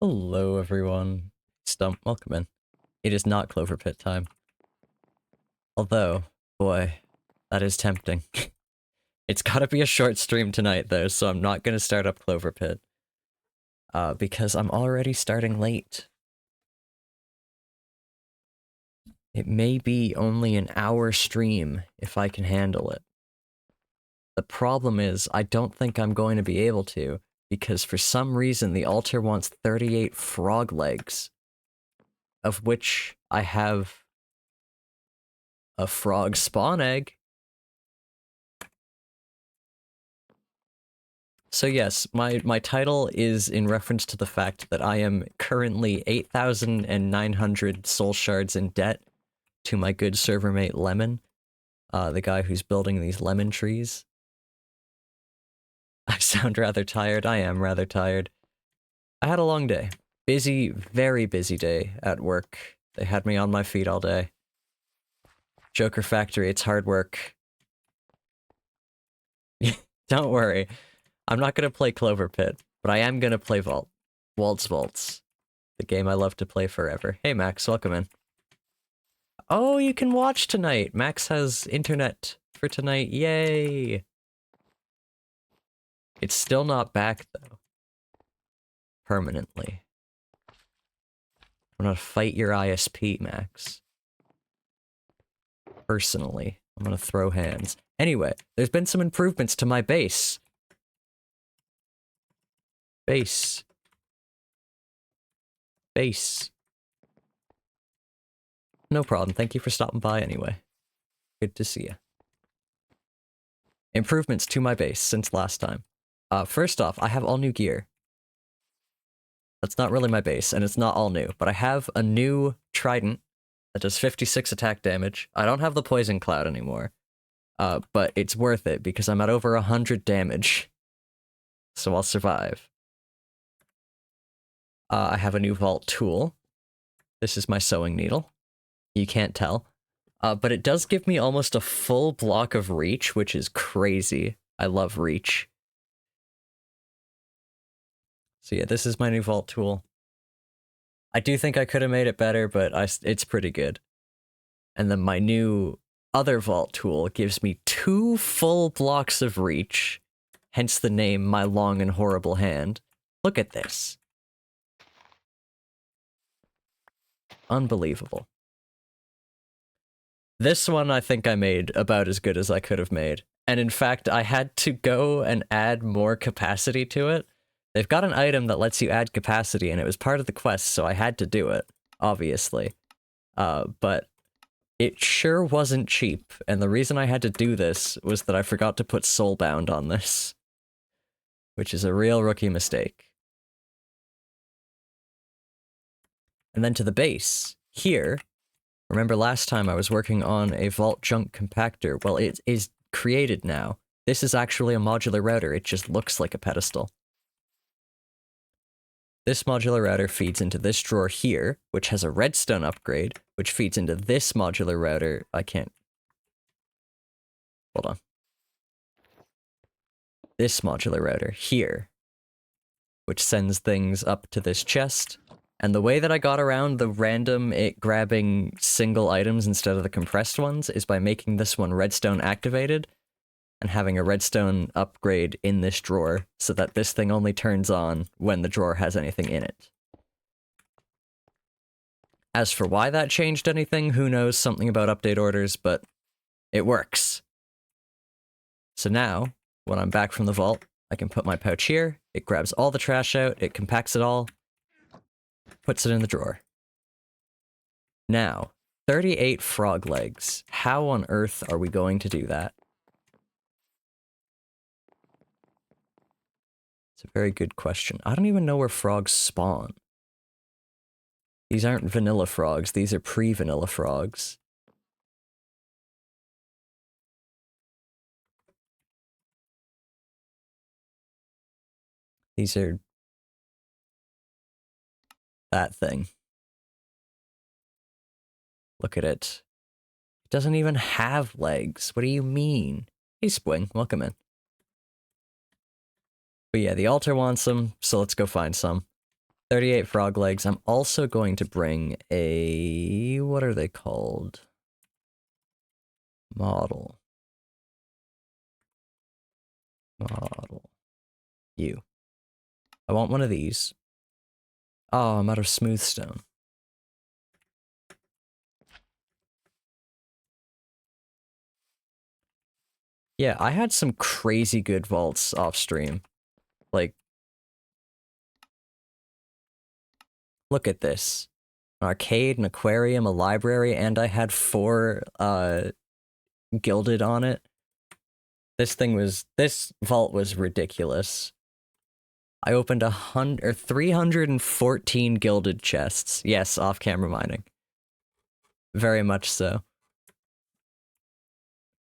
Hello, everyone. Stump, welcome in. It is not Clover Pit time. Although, boy, that is tempting. It's gotta be a short stream tonight, though, so I'm not gonna start up Clover Pit. Because I'm already starting late. It may be only an hour stream, if I can handle it. The problem is, I don't think I'm going to be able to, because for some reason the altar wants 38 frog legs, of which I have a frog spawn egg. So yes, my title is in reference to the fact that I am currently 8,900 soul shards in debt to my good server mate Lemon, the guy who's building these lemon trees. I sound rather tired. I am rather tired. I had a long day. Busy, very busy day at work. They had me on my feet all day. Joker Factory, it's hard work. Don't worry. I'm not gonna play Clover Pit, but I am gonna play Vaults, the game I love to play forever. Hey Max, welcome in. Oh, you can watch tonight! Max has internet for tonight, yay! It's still not back, though. Permanently. I'm gonna fight your ISP, Max. Personally. I'm gonna throw hands. Anyway, there's been some improvements to my base. Base. No problem, thank you for stopping by anyway. Good to see you. Improvements to my base since last time. First off, I have all new gear. That's not really my base, and it's not all new, but I have a new trident that does 56 attack damage. I don't have the poison cloud anymore, but it's worth it because I'm at over 100 damage, so I'll survive. I have a new vault tool. This is my sewing needle. You can't tell. But it does give me almost a full block of reach, which is crazy. I love reach. So yeah, this is my new vault tool. I do think I could have made it better, but it's pretty good. And then my new other vault tool gives me 2 full blocks of reach, hence the name My Long and Horrible Hand. Look at this. Unbelievable. This one I think I made about as good as I could have made. And in fact, I had to go and add more capacity to it. They've got an item that lets you add capacity, and it was part of the quest, so I had to do it, obviously. But it sure wasn't cheap, and the reason I had to do this was that I forgot to put Soulbound on this. Which is a real rookie mistake. And then to the base. Here, remember last time I was working on a Vault Junk Compactor? Well, it is created now. This is actually a modular router, it just looks like a pedestal. This modular router feeds into this drawer here, which has a redstone upgrade, which feeds into this modular router. I can't... Hold on. This modular router here, which sends things up to this chest. And the way that I got around the random it grabbing single items instead of the compressed ones is by making this one redstone activated and having a redstone upgrade in this drawer so that this thing only turns on when the drawer has anything in it. As for why that changed anything, who knows, something about update orders, but it works. So now, when I'm back from the vault, I can put my pouch here, it grabs all the trash out, it compacts it all, puts it in the drawer. Now, 38 frog legs. How on earth are we going to do that? It's a very good question. I don't even know where frogs spawn. These aren't vanilla frogs, these are pre-vanilla frogs. These are... that thing. Look at it. It doesn't even have legs. What do you mean? Hey Spwing, welcome in. But yeah, the altar wants them, so let's go find some. 38 frog legs. I'm also going to bring a... what are they called? Model. You. I want one of these. Oh, I'm out of smooth stone. Yeah, I had some crazy good vaults off stream. Like, look at this. An arcade, an aquarium, a library, and I had 4 gilded on it. This vault was ridiculous. I opened 314 gilded chests. Yes, off-camera mining. Very much so.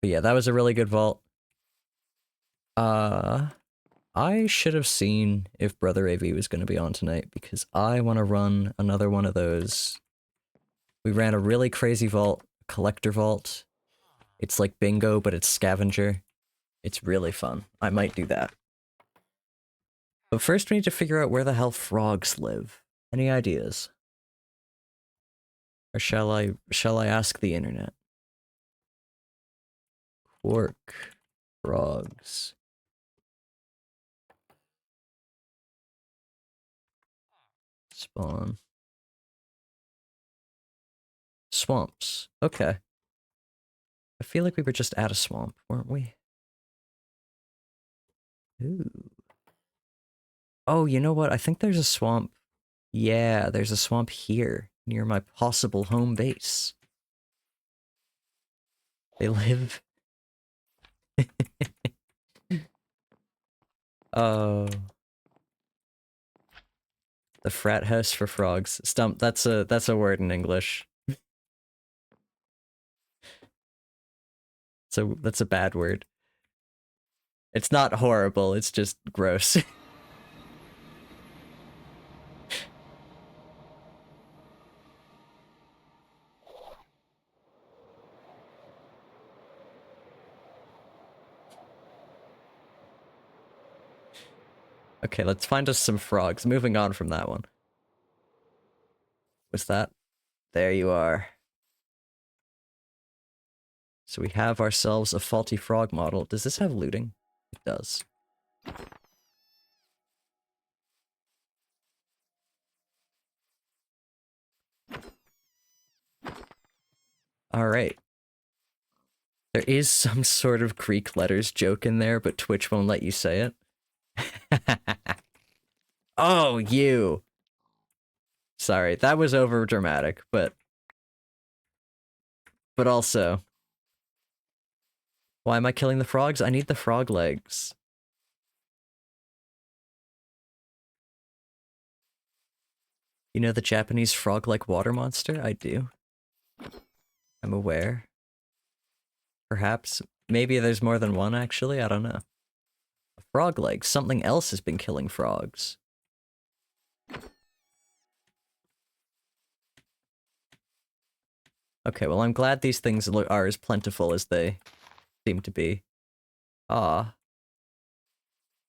But yeah, that was a really good vault. I should have seen if Brother AV was going to be on tonight, because I want to run another one of those. We ran a really crazy vault, collector vault. It's like bingo, but it's scavenger. It's really fun. I might do that. But first we need to figure out where the hell frogs live. Any ideas? Or shall I ask the internet? Quark. Frogs. Spawn. Swamps. Okay. I feel like we were just at a swamp, weren't we? Ooh. Oh, you know what? I think there's a swamp. Yeah, there's a swamp here, near my possible home base. They live... Oh. The frat house for frogs. Stump, that's a word in English. So that's a bad word. It's not horrible, it's just gross. Okay, let's find us some frogs. Moving on from that one. What's that? There you are. So we have ourselves a faulty frog model. Does this have looting? It does. Alright. There is some sort of Greek letters joke in there, but Twitch won't let you say it. Oh, you! Sorry, that was over dramatic, but also... Why am I killing the frogs? I need the frog legs. You know the Japanese frog-like water monster? I do. I'm aware. Perhaps. Maybe there's more than one, actually? I don't know. A frog leg. Something else has been killing frogs. Okay, well, I'm glad these things are as plentiful as they seem to be. Ah.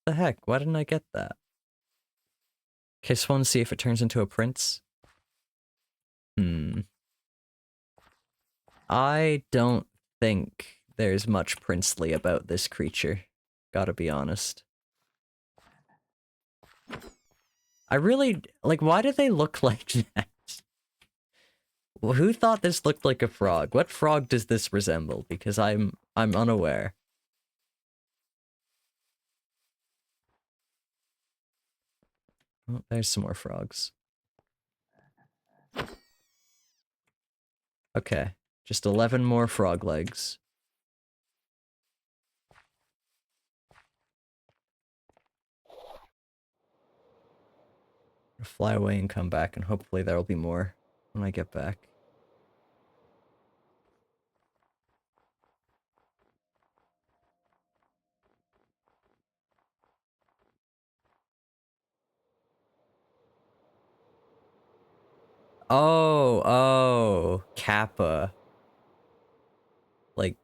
The heck? Why didn't I get that? Kiss one, see if it turns into a prince. I don't think there's much princely about this creature. Gotta be honest. I really... like, why do they look like that? Well, who thought this looked like a frog? What frog does this resemble? Because I'm unaware. Oh, there's some more frogs. Okay, just 11 more frog legs. I'll fly away and come back, and hopefully there'll be more when I get back. Oh, Kappa. Like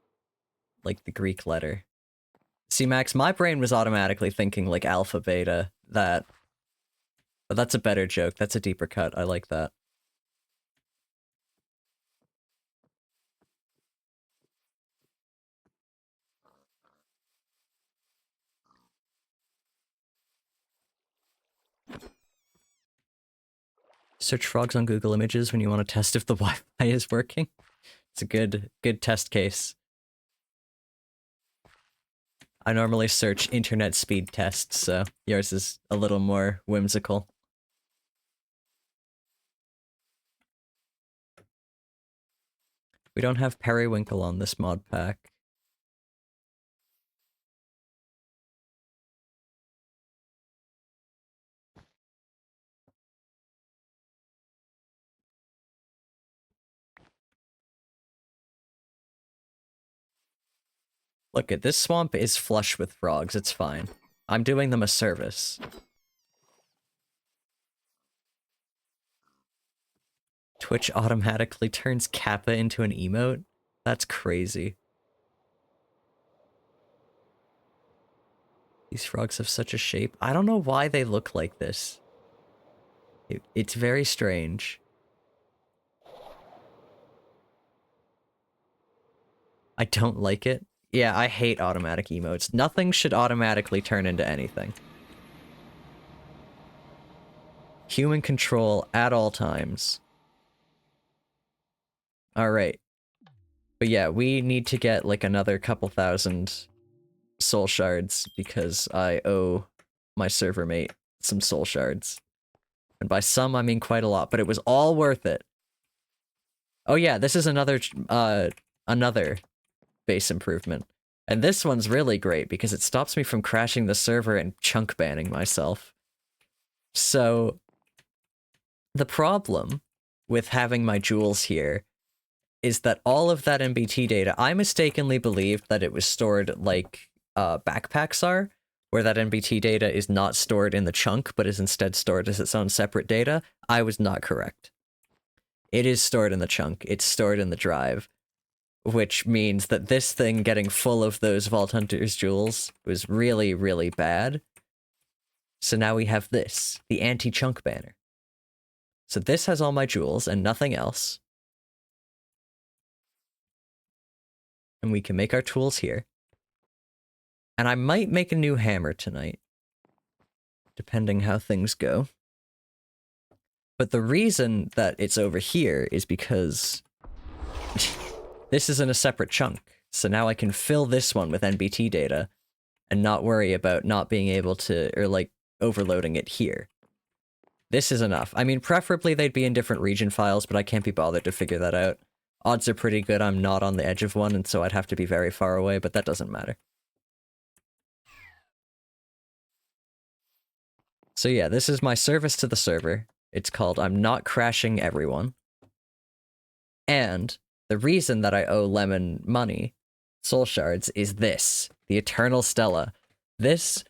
the Greek letter. See, Max, my brain was automatically thinking like alpha beta, that But that's a better joke. That's a deeper cut. I like that. Search frogs on Google Images when you want to test if the Wi-Fi is working. It's a good test case. I normally search internet speed tests, so yours is a little more whimsical. We don't have periwinkle on this mod pack. Look, at this swamp is flush with frogs, it's fine. I'm doing them a service. Twitch automatically turns Kappa into an emote? That's crazy. These frogs have such a shape. I don't know why they look like this. It's very strange. I don't like it. Yeah, I hate automatic emotes. Nothing should automatically turn into anything. Human control at all times. Alright. But yeah, we need to get like another couple thousand soul shards because I owe my server mate some soul shards. And by some, I mean quite a lot, but it was all worth it. Oh yeah, this is another base improvement. And this one's really great because it stops me from crashing the server and chunk banning myself. So, the problem with having my jewels here is that all of that MBT data, I mistakenly believed that it was stored like backpacks are, where that MBT data is not stored in the chunk, but is instead stored as its own separate data. I was not correct. It is stored in the chunk. It's stored in the drive, which means that this thing getting full of those Vault Hunter's jewels was really, really bad. So now we have this, the anti-chunk banner. So this has all my jewels and nothing else. And we can make our tools here. And I might make a new hammer tonight, depending how things go. But the reason that it's over here is because this is in a separate chunk. So now I can fill this one with NBT data and not worry about not being able to, or like, overloading it here. This is enough. I mean, preferably they'd be in different region files, but I can't be bothered to figure that out. Odds are pretty good I'm not on the edge of one, and so I'd have to be very far away, but that doesn't matter. So yeah, this is my service to the server. It's called I'm Not Crashing Everyone. And the reason that I owe Lemon money, soul shards, is this, the Eternal Stella. This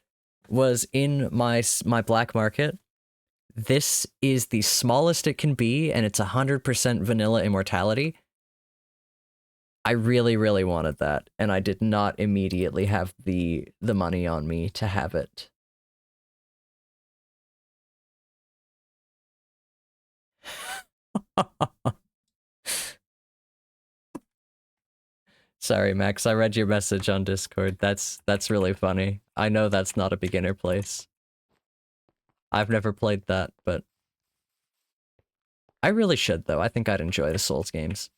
was in my black market. This is the smallest it can be, and it's 100% vanilla immortality. I really, really wanted that, and I did not immediately have the money on me to have it. Sorry, Max, I read your message on Discord. That's really funny. I know that's not a beginner place. I've never played that, but I really should, though. I think I'd enjoy the Souls games.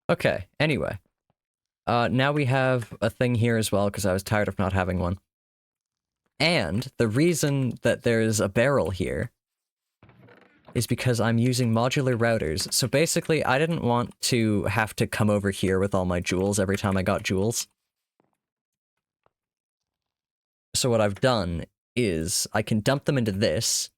Okay, anyway. Now we have a thing here as well, because I was tired of not having one. And the reason that there's a barrel here is because I'm using modular routers. So basically, I didn't want to have to come over here with all my jewels every time I got jewels. So what I've done is I can dump them into this,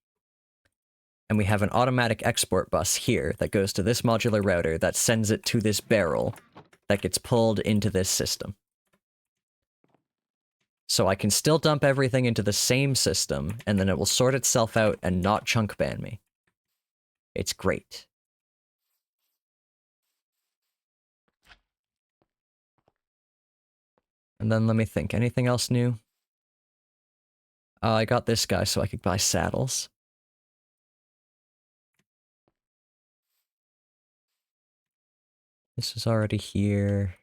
and we have an automatic export bus here that goes to this modular router that sends it to this barrel that gets pulled into this system. So I can still dump everything into the same system, and then it will sort itself out and not chunk ban me. It's great. And then let me think, anything else new? I got this guy so I could buy saddles. This is already here.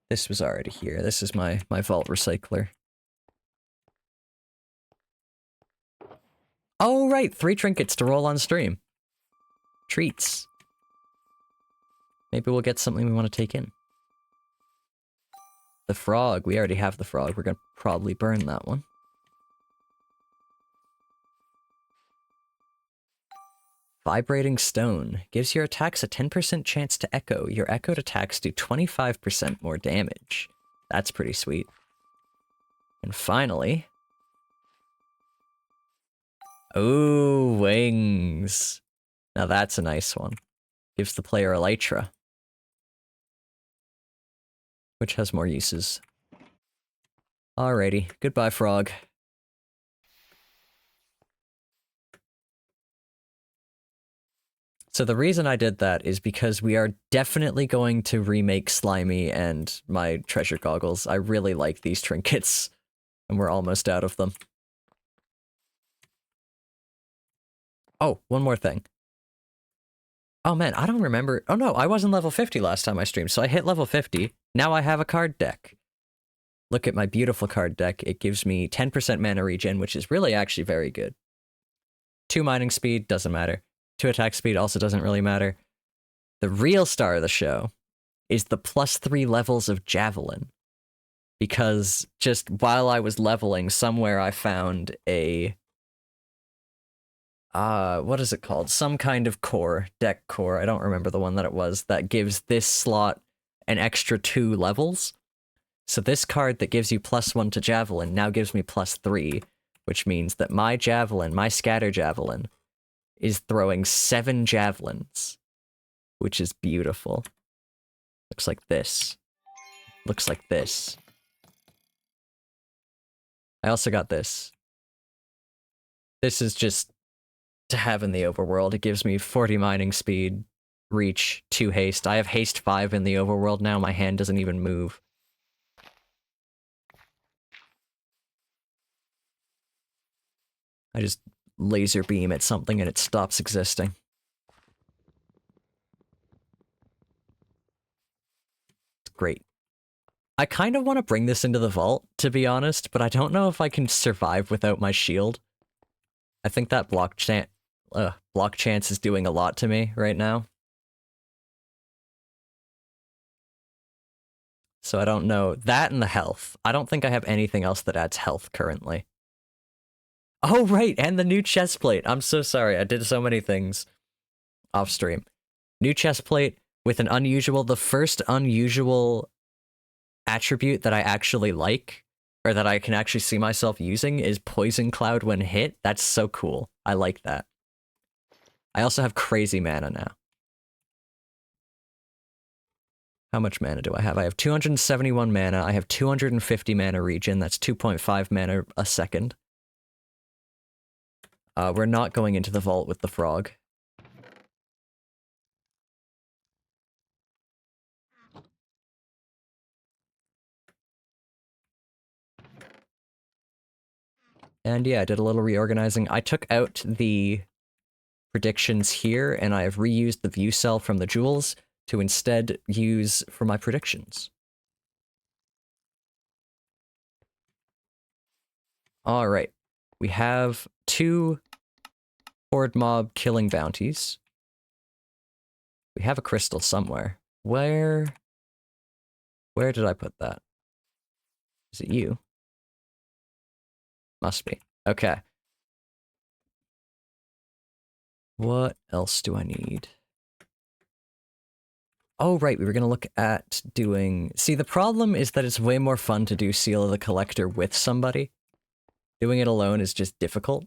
This was already here. This is my vault recycler. Oh, right! 3 trinkets to roll on stream. Treats. Maybe we'll get something we want to take in. The frog. We already have the frog. We're gonna probably burn that one. Vibrating stone. Gives your attacks a 10% chance to echo. Your echoed attacks do 25% more damage. That's pretty sweet. And finally... Ooh, wings. Now that's a nice one. Gives the player elytra, which has more uses. Alrighty, goodbye, frog. So the reason I did that is because we are definitely going to remake Slimy and my treasure goggles. I really like these trinkets, and we're almost out of them. Oh, one more thing. Oh man, I don't remember. Oh no, I wasn't level 50 last time I streamed, so I hit level 50. Now I have a card deck. Look at my beautiful card deck. It gives me 10% mana regen, which is really actually very good. 2 mining speed, doesn't matter. 2 attack speed also doesn't really matter. The real star of the show is the +3 levels of Javelin. Because just while I was leveling, somewhere I found a... what is it called? Some kind of core, deck core, I don't remember the one that it was, that gives this slot an extra 2 levels. So this card that gives you +1 to Javelin now gives me +3, which means that my Javelin, my Scatter Javelin, is throwing 7 javelins, which is beautiful. Looks like this. Looks like this. I also got this. This is just to have in the overworld. It gives me 40 mining speed, reach, 2 haste. I have haste 5 in the overworld now. My hand doesn't even move. I just laser beam at something and it stops existing. It's great. I kind of want to bring this into the vault, to be honest, but I don't know if I can survive without my shield. I think that block chance is doing a lot to me right now. So I don't know. That and the health. I don't think I have anything else that adds health currently. Oh, right, and the new chest plate. I'm so sorry. I did so many things off stream. New chest plate with an unusual, the first unusual attribute that I actually like, or that I can actually see myself using, is Poison Cloud when hit. That's so cool. I like that. I also have crazy mana now. How much mana do I have? I have 271 mana. I have 250 mana regen. That's 2.5 mana a second. We're not going into the vault with the frog. And yeah, I did a little reorganizing. I took out the predictions here, and I have reused the view cell from the jewels to instead use for my predictions. Alright. We have 2 horde mob killing bounties. We have a crystal somewhere. Where did I put that? Is it you? Must be. Okay. What else do I need? Oh, right, we were gonna look at doing... See, the problem is that it's way more fun to do Seal of the Collector with somebody. Doing it alone is just difficult.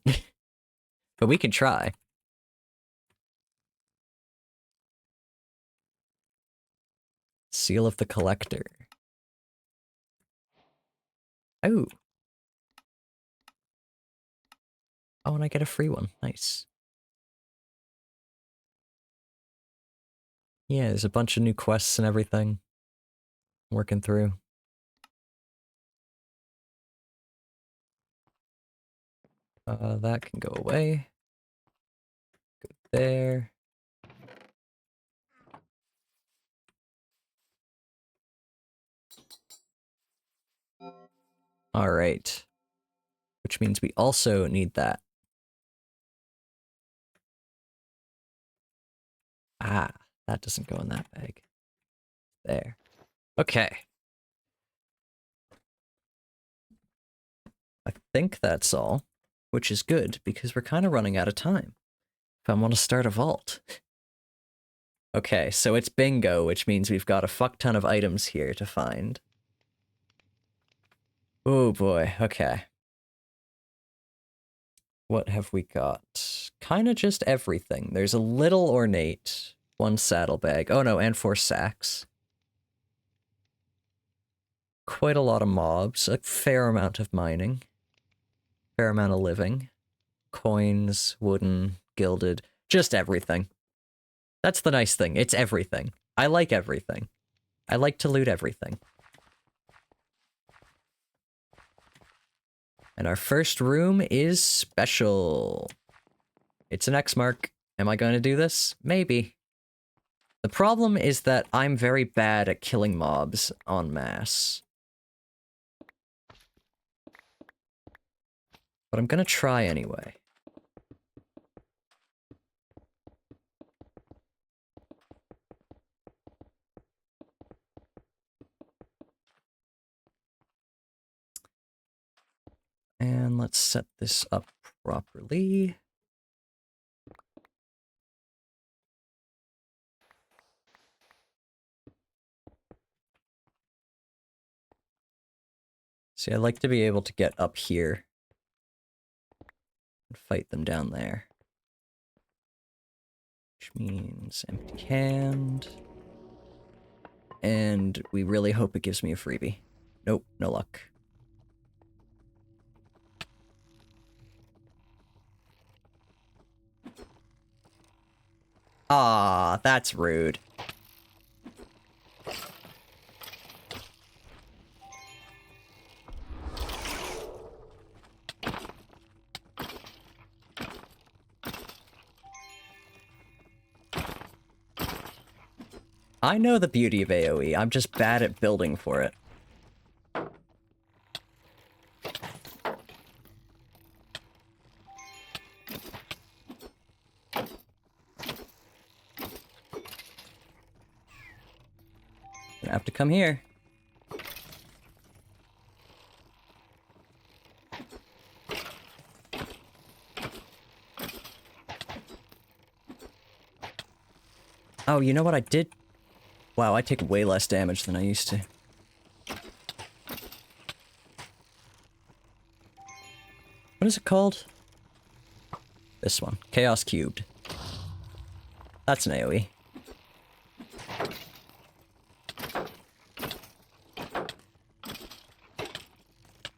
But we can try. Seal of the Collector. Oh. Oh, and I get a free one. Nice. Yeah, there's a bunch of new quests and everything. Working through. That can go away. Go there. All right. Which means we also need that. Ah, that doesn't go in that bag. There. Okay. I think that's all, which is good because we're kind of running out of time if I want to start a vault. Okay, so it's bingo, which means we've got a fuck ton of items here to find. Oh boy, okay. What have we got? Kind of just everything. There's a little ornate, 1 saddlebag. Oh no, and 4 sacks. Quite a lot of mobs, a fair amount of mining. Fair amount of living. Coins, wooden, gilded, just everything. That's the nice thing, it's everything. I like everything. I like to loot everything. And our first room is special. It's an X mark. Am I going to do this? Maybe. The problem is that I'm very bad at killing mobs en masse. But I'm gonna try anyway. And let's set this up properly. See, I like to be able to get up here and fight them down there. Which means empty hand. And we really hope it gives me a freebie. Nope, no luck. Ah, that's rude. I know the beauty of AoE, I'm just bad at building for it. Gonna have to come here. Oh, you know what I did? Wow, I take way less damage than I used to. What is it called? This one. Chaos Cubed. That's an AoE.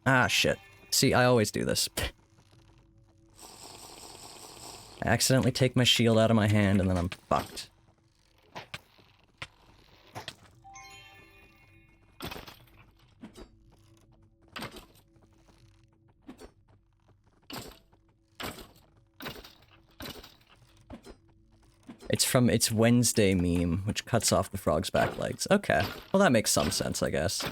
Ah, shit. See, I always do this. I accidentally take my shield out of my hand and then I'm fucked. It's from It's Wednesday meme, which cuts off the frog's back legs. Okay. Well, that makes some sense, I guess.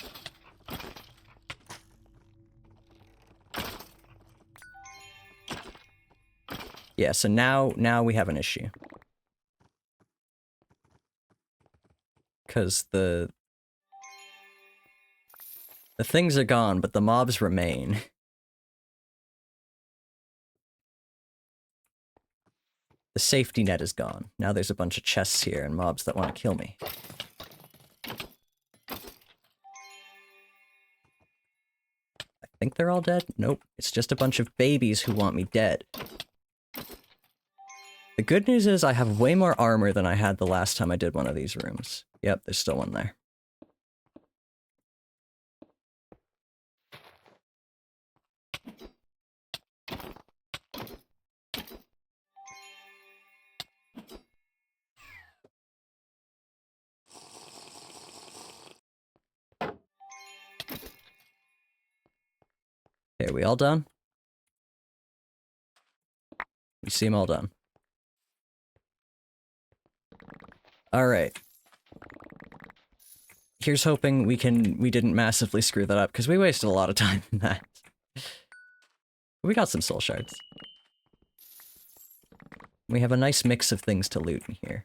Yeah, so now we have an issue. Because the things are gone, but the mobs remain. The safety net is gone. Now there's a bunch of chests here and mobs that want to kill me. I think they're all dead? Nope. It's just a bunch of babies who want me dead. The good news is I have way more armor than I had the last time I did one of these rooms. Yep, there's still one there. Okay, are we all done? You see them all done. Alright. Here's hoping we didn't massively screw that up, because we wasted a lot of time in that. We got some soul shards. We have a nice mix of things to loot in here.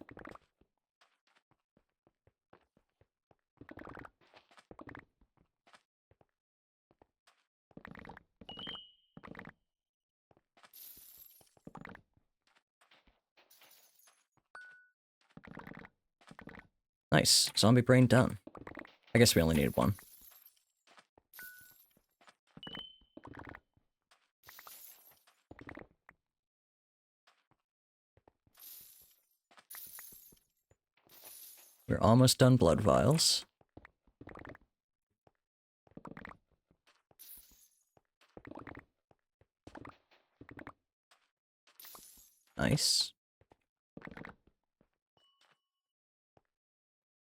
Nice. Zombie brain done. I guess we only needed one. We're almost done blood vials. Nice.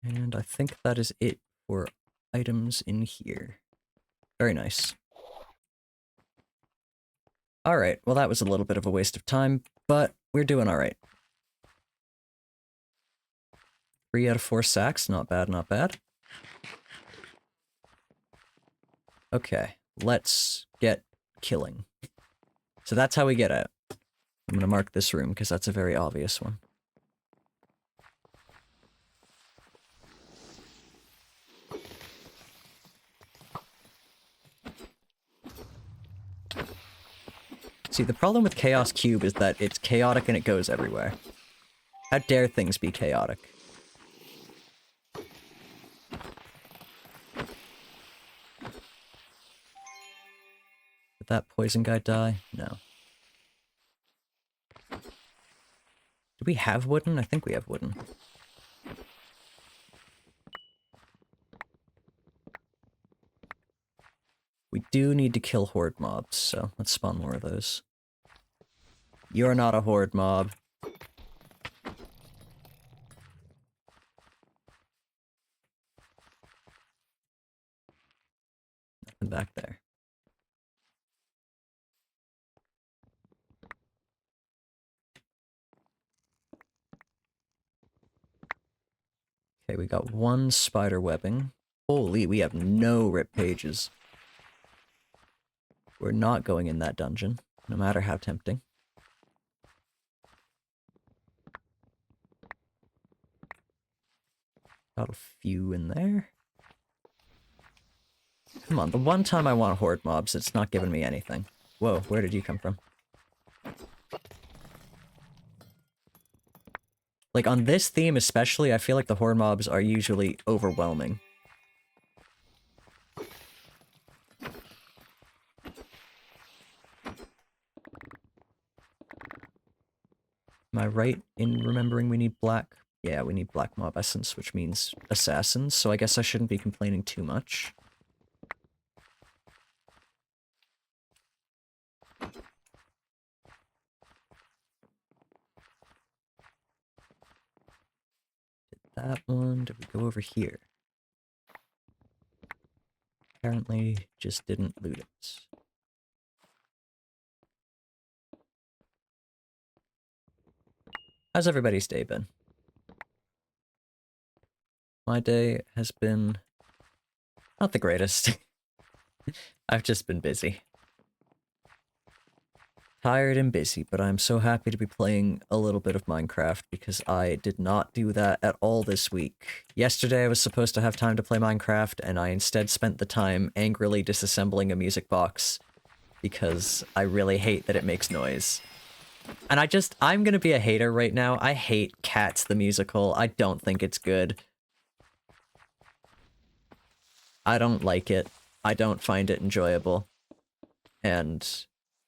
And I think that is it for items in here. Very nice. Alright, well that was a little bit of a waste of time, but we're doing alright. 3 out of 4 sacks, not bad, not bad. Okay, let's get killing. So that's how we get out. I'm gonna mark this room, because that's a very obvious one. See, the problem with Chaos Cube is that it's chaotic and it goes everywhere. How dare things be chaotic? Did that poison guy die? No. Do we have wooden? I think we have wooden. We do need to kill horde mobs, so let's spawn more of those. You're not a horde mob. Nothing back there. Okay, we got 1 spider webbing. Holy, we have no rip pages. We're not going in that dungeon, no matter how tempting. Got a few in there. Come on, the one time I want horde mobs, it's not giving me anything. Whoa, where did you come from? Like, on this theme especially, I feel like the horde mobs are usually overwhelming. Am I right in remembering we need black? Yeah, we need black mob essence, which means assassins, so I guess I shouldn't be complaining too much. Did that one. Did we go over here? Apparently just didn't loot it. How's everybody's day been? My day has been not the greatest. I've just been busy. Tired and busy, but I'm so happy to be playing a little bit of Minecraft because I did not do that at all this week. Yesterday I was supposed to have time to play Minecraft and I instead spent the time angrily disassembling a music box because I really hate that it makes noise. And I'm gonna be a hater right now. I hate Cats the musical. I don't think it's good. I don't like it. I don't find it enjoyable. And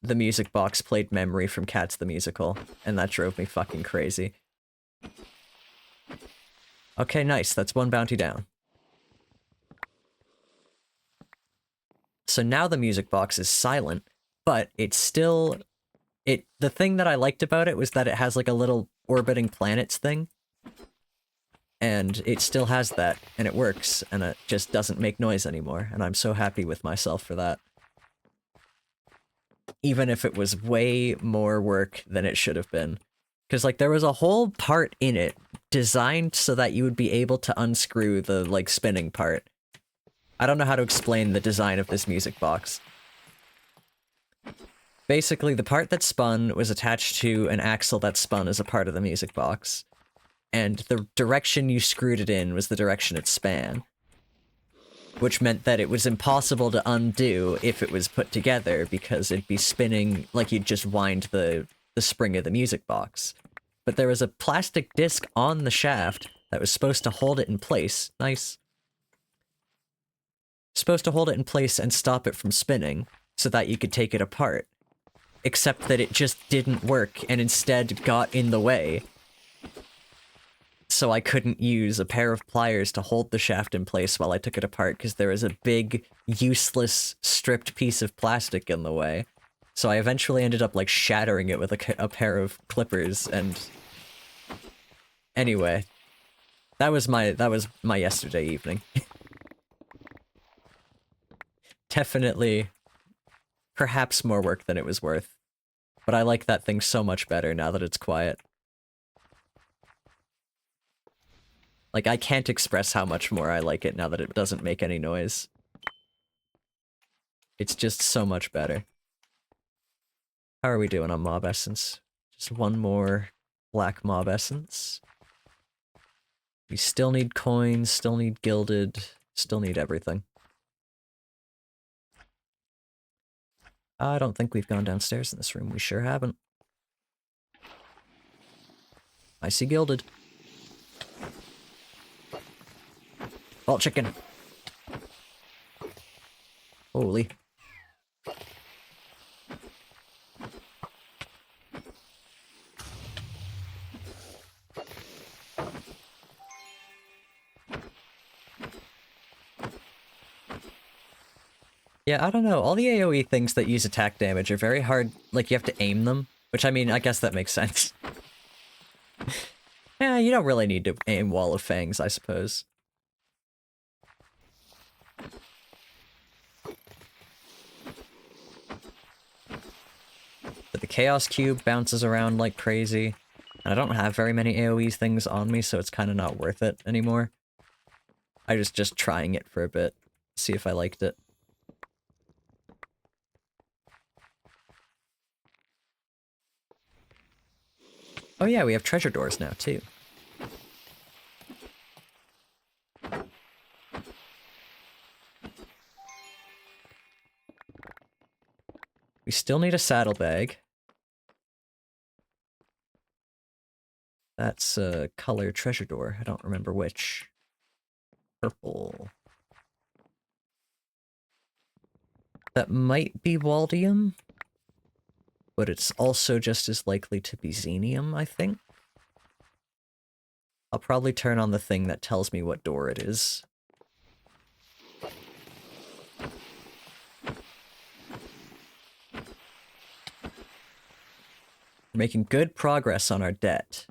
the music box played Memory from Cats the Musical, and that drove me fucking crazy. Okay, nice. That's 1 bounty down. So now the music box is silent, but it's still... The thing that I liked about it was that it has like a little orbiting planets thing. And it still has that, and it works, and it just doesn't make noise anymore, and I'm so happy with myself for that. even if it was way more work than it should have been. Because, like, there was a whole part in it designed so that you would be able to unscrew the, like, spinning part. I don't know how to explain the design of this music box. Basically, the part that spun was attached to an axle that spun as a part of the music box. And the direction you screwed it in was the direction it span. Which meant that it was impossible to undo if it was put together, because it'd be spinning like you'd just wind the spring of the music box. But there was a plastic disc on the shaft that was supposed to hold it in place. Nice. Supposed to hold it in place and stop it from spinning, so that you could take it apart. Except that it just didn't work, and instead got in the way. So I couldn't use a pair of pliers to hold the shaft in place while I took it apart, because there was a big, useless, stripped piece of plastic in the way. So I eventually ended up, like, shattering it with a pair of clippers, and... Anyway. That was my yesterday evening. Definitely, perhaps more work than it was worth. But I like that thing so much better now that it's quiet. Like, I can't express how much more I like it now that it doesn't make any noise. It's just so much better. How are we doing on mob essence? Just one more black mob essence. We still need coins, still need gilded, still need everything. I don't think we've gone downstairs in this room. We sure haven't. I see gilded. Vault chicken. Holy. Yeah, I don't know. All the AoE things that use attack damage are very hard. Like, you have to aim them. Which, I mean, I guess that makes sense. Yeah, you don't really need to aim Wall of Fangs, I suppose. But the Chaos Cube bounces around like crazy. And I don't have very many AoE things on me, so it's kind of not worth it anymore. I was just trying it for a bit. See if I liked it. Oh yeah, we have treasure doors now, too. We still need a saddlebag. That's a color treasure door. I don't remember which. Purple. That might be Waldium, but it's also just as likely to be Xenium, I think. I'll probably turn on the thing that tells me what door it is. We're making good progress on our debt.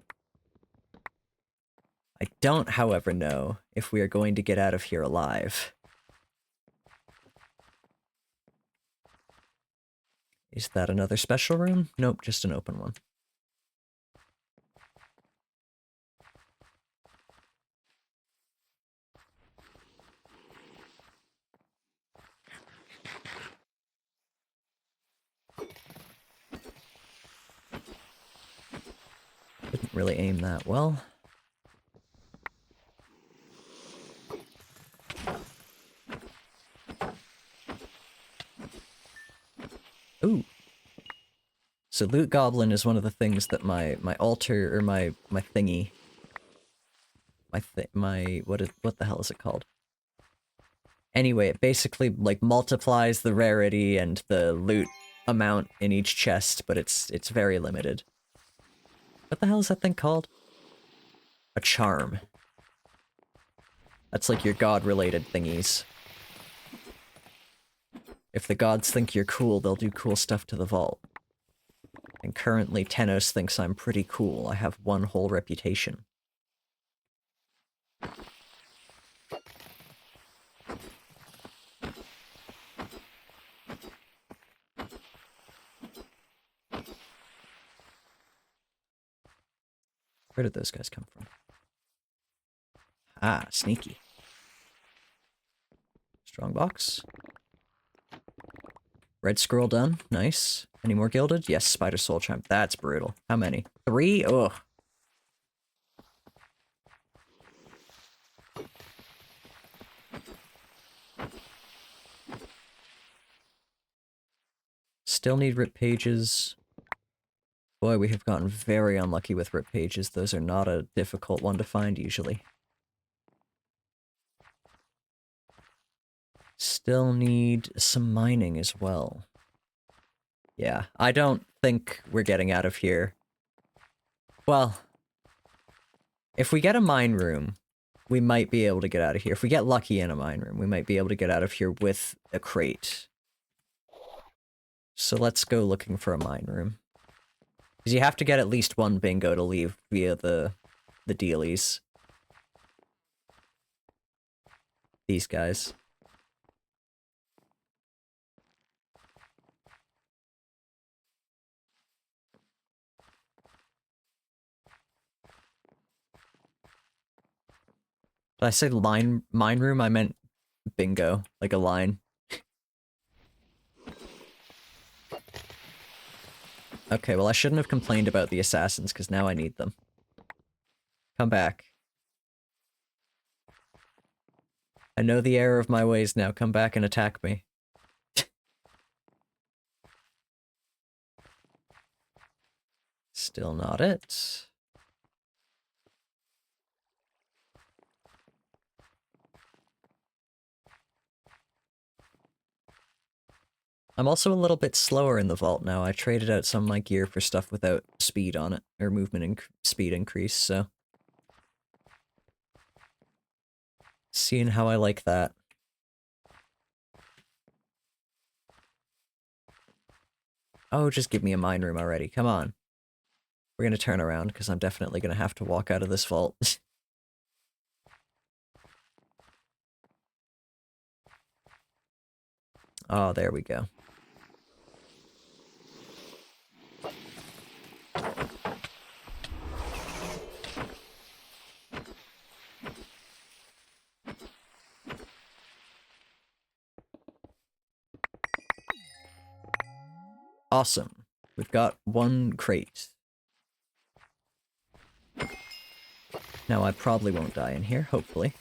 I don't, however, know if we are going to get out of here alive. Is that another special room? Nope, just an open one. Didn't really aim that well. Ooh. So Loot Goblin is one of the things that my altar, or my thingy... what the hell is it called? Anyway, it basically, like, multiplies the rarity and the loot amount in each chest, but it's very limited. What the hell is that thing called? A charm. That's like your god-related thingies. If the gods think you're cool, they'll do cool stuff to the vault. And currently, Tenos thinks I'm pretty cool. I have one whole reputation. Where did those guys come from? Ah, sneaky. Strong box. Red scroll done. Nice. Any more gilded? Yes, spider soul charm. That's brutal. How many? 3? Ugh. Still need rip pages. Boy, we have gotten very unlucky with rip pages. Those are not a difficult one to find usually. Still need some mining as well. Yeah, I don't think we're getting out of here. Well, if we get a mine room, we might be able to get out of here. If we get lucky in a mine room, we might be able to get out of here with a crate. So let's go looking for a mine room. Because you have to get at least one bingo to leave via the dealies. These guys. Did I say mine room? I meant bingo, like a line. Okay, well I shouldn't have complained about the assassins, because now I need them. Come back. I know the error of my ways now. Come back and attack me. Still not it. I'm also a little bit slower in the vault now. I traded out some of my gear for stuff without speed on it, or movement speed increase, so... Seeing how I like that. Oh, just give me a mine room already, come on. We're gonna turn around, because I'm definitely gonna have to walk out of this vault. Oh, there we go. Awesome. We've got one crate. Now I probably won't die in here, hopefully.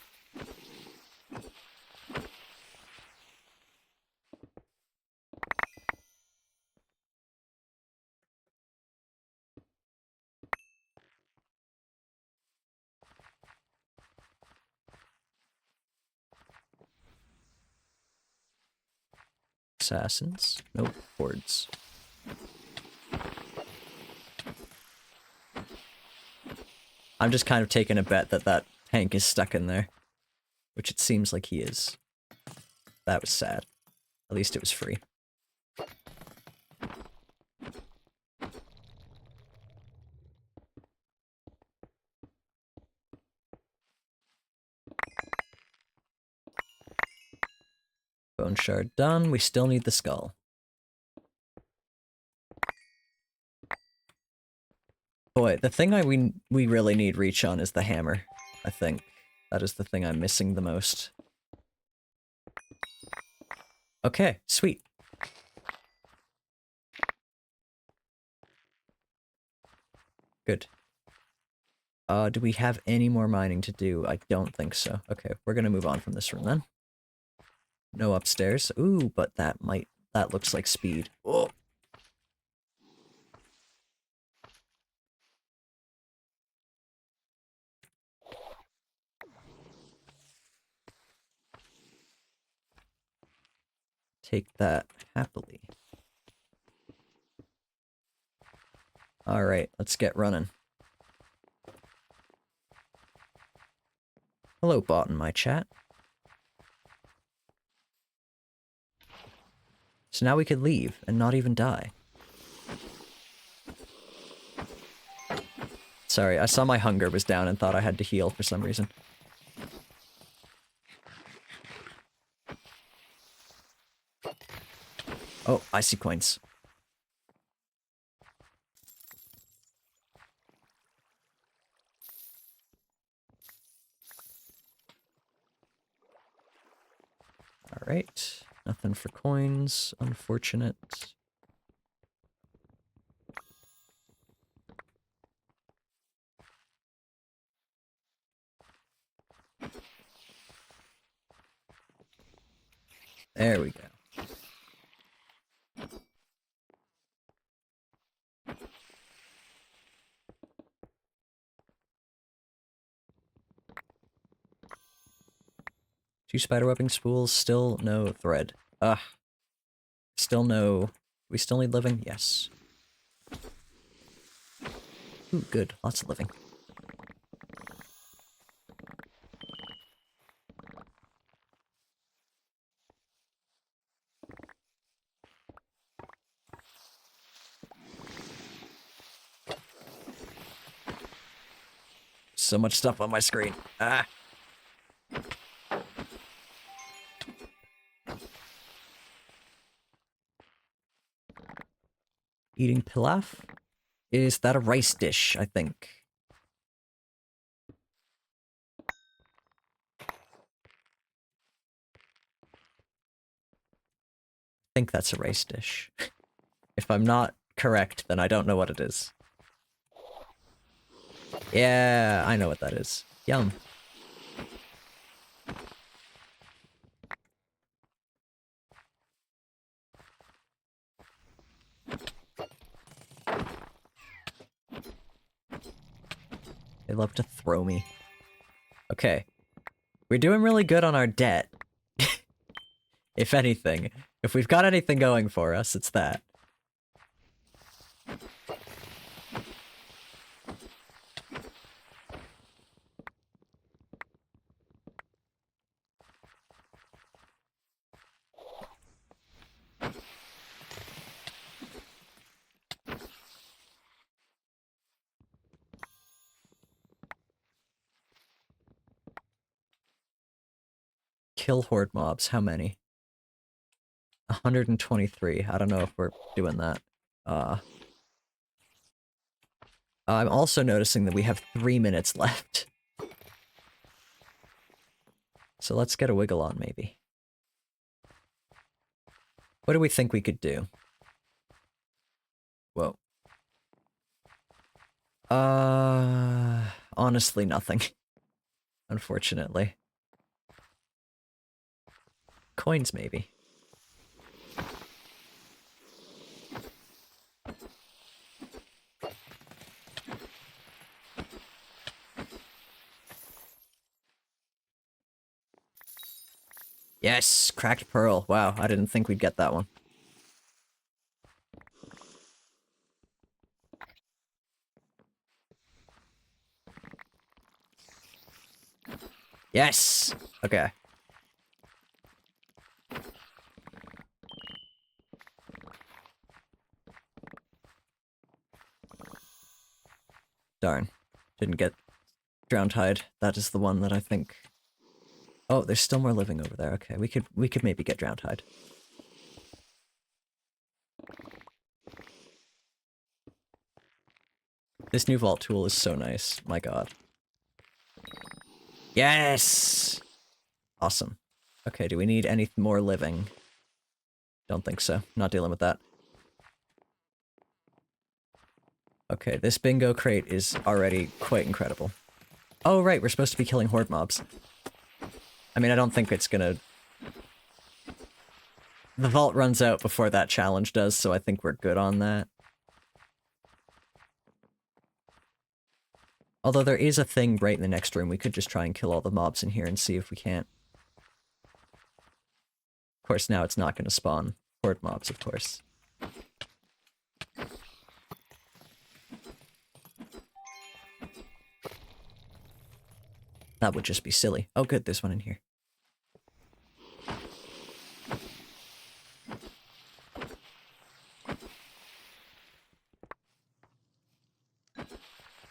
Assassins? Nope, hordes. I'm just kind of taking a bet that that tank is stuck in there. Which it seems like he is. That was sad. At least it was free. Bone shard done. We still need the skull. Boy, the thing we really need reach on is the hammer, I think. That is the thing I'm missing the most. Okay, sweet. Good. Do we have any more mining to do? I don't think so. Okay, we're gonna move on from this room then. No upstairs. Ooh, but that looks like speed. Oh. Take that happily. Alright, let's get running. Hello, bot in my chat. So now we could leave and not even die. Sorry, I saw my hunger was down and thought I had to heal for some reason. Oh, I see coins. Alright. Nothing for coins. Unfortunate. There we go. Two spiderwebbing spools, still no thread. Ugh. Still no... We still need living? Yes. Ooh, good. Lots of living. So much stuff on my screen. Ah! Eating pilaf? Is that a rice dish, I think? I think that's a rice dish. If I'm not correct, then I don't know what it is. Yeah, I know what that is. Yum. They love to throw me. Okay. We're doing really good on our debt. If anything. If we've got anything going for us, it's that. Kill horde mobs. How many? 123. I don't know if we're doing that. I'm also noticing that we have 3 minutes left. So let's get a wiggle on, maybe. What do we think we could do? Whoa. Honestly, nothing. Unfortunately. Coins, maybe. Yes! Cracked pearl. Wow, I didn't think we'd get that one. Yes! Okay. Darn. Didn't get drowned hide. That is the one that I think... Oh, there's still more living over there. Okay, we could maybe get drowned hide. This new vault tool is so nice. My god. Yes! Awesome. Okay, do we need any more living? Don't think so. Not dealing with that. Okay, this bingo crate is already quite incredible. Oh, right, we're supposed to be killing horde mobs. I mean, I don't think it's gonna... The vault runs out before that challenge does, so I think we're good on that. Although there is a thing right in the next room, we could just try and kill all the mobs in here and see if we can't. Of course, now it's not gonna spawn horde mobs, of course. That would just be silly. Oh good, there's one in here.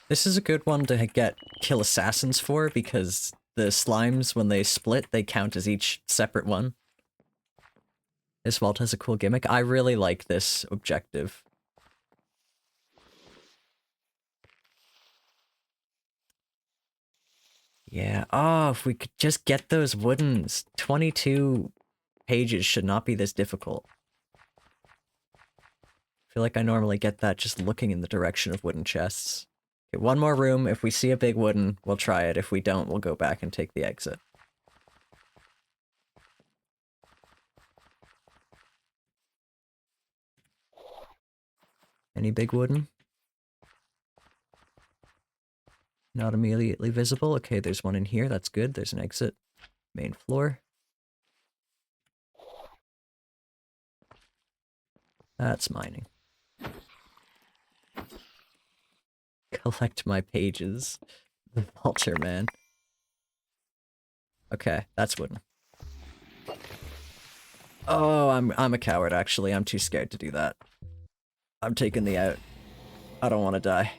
This is a good one to get kill assassins for, because the slimes, when they split, they count as each separate one. This vault has a cool gimmick. I really like this objective. Yeah, oh, if we could just get those woodens. 22 pages should not be this difficult. I feel like I normally get that just looking in the direction of wooden chests. Okay, one more room. If we see a big wooden, we'll try it. If we don't, we'll go back and take the exit. Any big wooden? Not immediately visible. Okay, there's one in here. That's good. There's an exit. Main floor. That's mining. Collect my pages. The vulture, man. Okay, that's wooden. Oh, I'm a coward, actually. I'm too scared to do that. I'm taking the out. I don't want to die.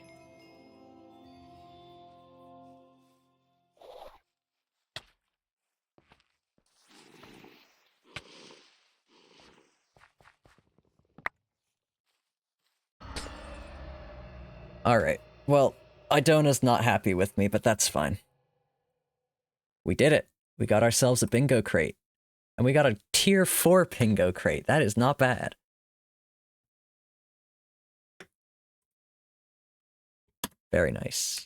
Alright. Well, Idona's not happy with me, but that's fine. We did it. We got ourselves a bingo crate. And we got a tier 4 bingo crate. That is not bad. Very nice.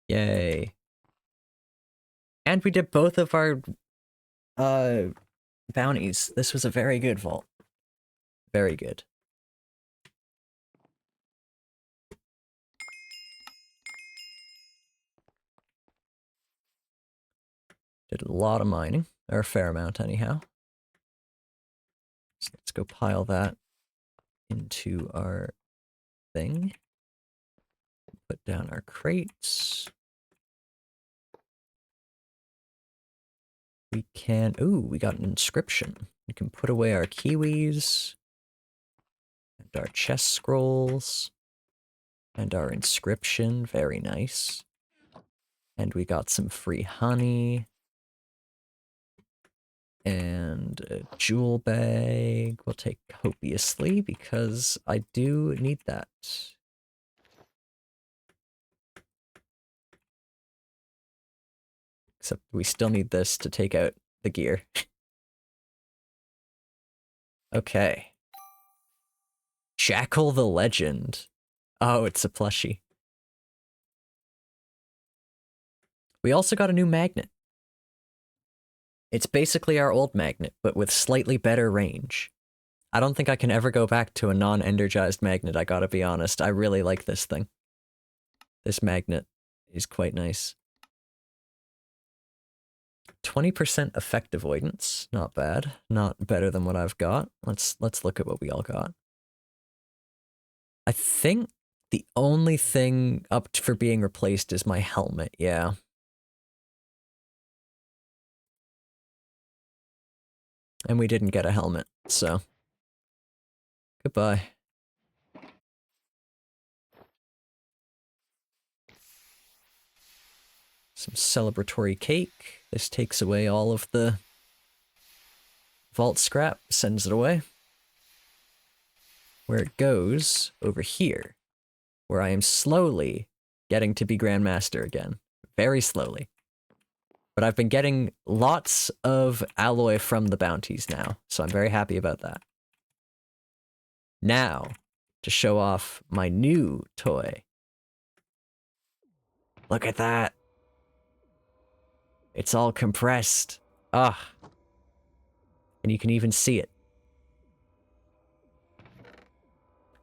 Yay. And we did both of our bounties. This was a very good vault. Very good. Did a lot of mining, or a fair amount anyhow. So let's go pile that into our thing. Put down our crates. We can, ooh, we got an inscription. We can put away our kiwis, and our chest scrolls, and our inscription, very nice. And we got some free honey, and a jewel bag. We'll take copiously, because I do need that. Except we still need this to take out the gear. Okay. Jackal the Legend. Oh, it's a plushie. We also got a new magnet. It's basically our old magnet, but with slightly better range. I don't think I can ever go back to a non-energized magnet, I gotta be honest. I really like this thing. This magnet is quite nice. 20% effect avoidance, not bad. Not better than what I've got. Let's look at what we all got. I think the only thing up for being replaced is my helmet, yeah. And we didn't get a helmet, so goodbye. Some celebratory cake. This takes away all of the vault scrap, sends it away. Where it goes, over here, where I am slowly getting to be Grandmaster again. Very slowly. But I've been getting lots of alloy from the bounties now, so I'm very happy about that. Now, to show off my new toy. Look at that. It's all compressed. Ah. And you can even see it.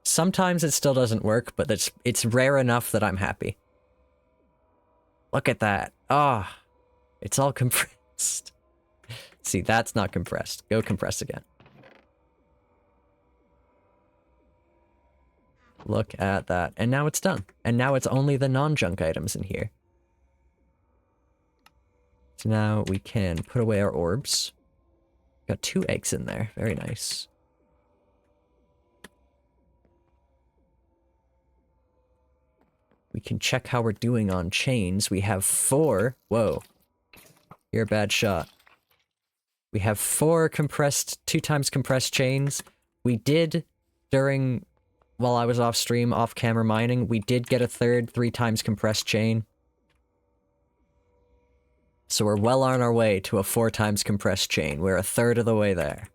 Sometimes it still doesn't work, but it's rare enough that I'm happy. Look at that. Ah. It's all compressed. See, that's not compressed. Go compress again. Look at that. And now it's done. And now it's only the non-junk items in here. So now we can put away our orbs. Got 2 eggs in there. Very nice. We can check how we're doing on chains. We have 4. Whoa. You're a bad shot. We have 4 compressed, 2 times compressed chains. We did, while I was off stream, off camera mining, we did get a third 3 times compressed chain. So we're well on our way to a 4 times compressed chain. We're a third of the way there.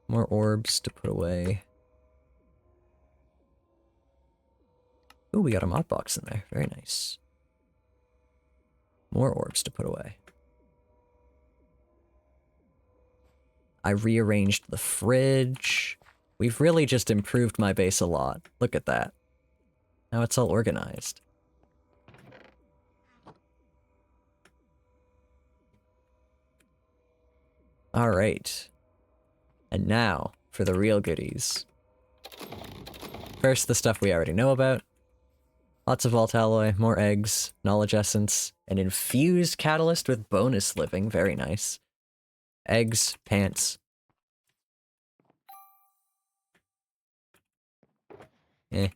More orbs to put away. Ooh, we got a mod box in there. Very nice. More orbs to put away. I rearranged the fridge. We've really just improved my base a lot. Look at that. Now it's all organized. Alright. And now, for the real goodies. First, the stuff we already know about. Lots of vault alloy, more eggs, knowledge essence, an infused catalyst with bonus living, very nice. Eggs, pants. Eh.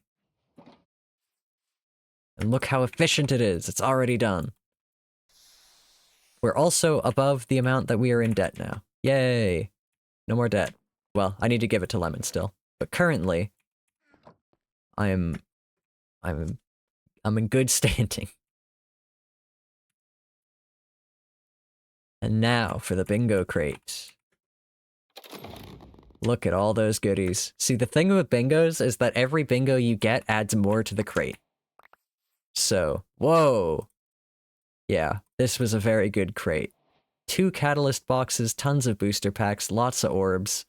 And look how efficient it is, it's already done. We're also above the amount that we are in debt now. Yay! No more debt. Well, I need to give it to Lemon still. But currently, I'm in good standing. And now for the bingo crate. Look at all those goodies. See, the thing with bingos is that every bingo you get adds more to the crate. So, whoa! Yeah, this was a very good crate. 2 catalyst boxes, tons of booster packs, lots of orbs.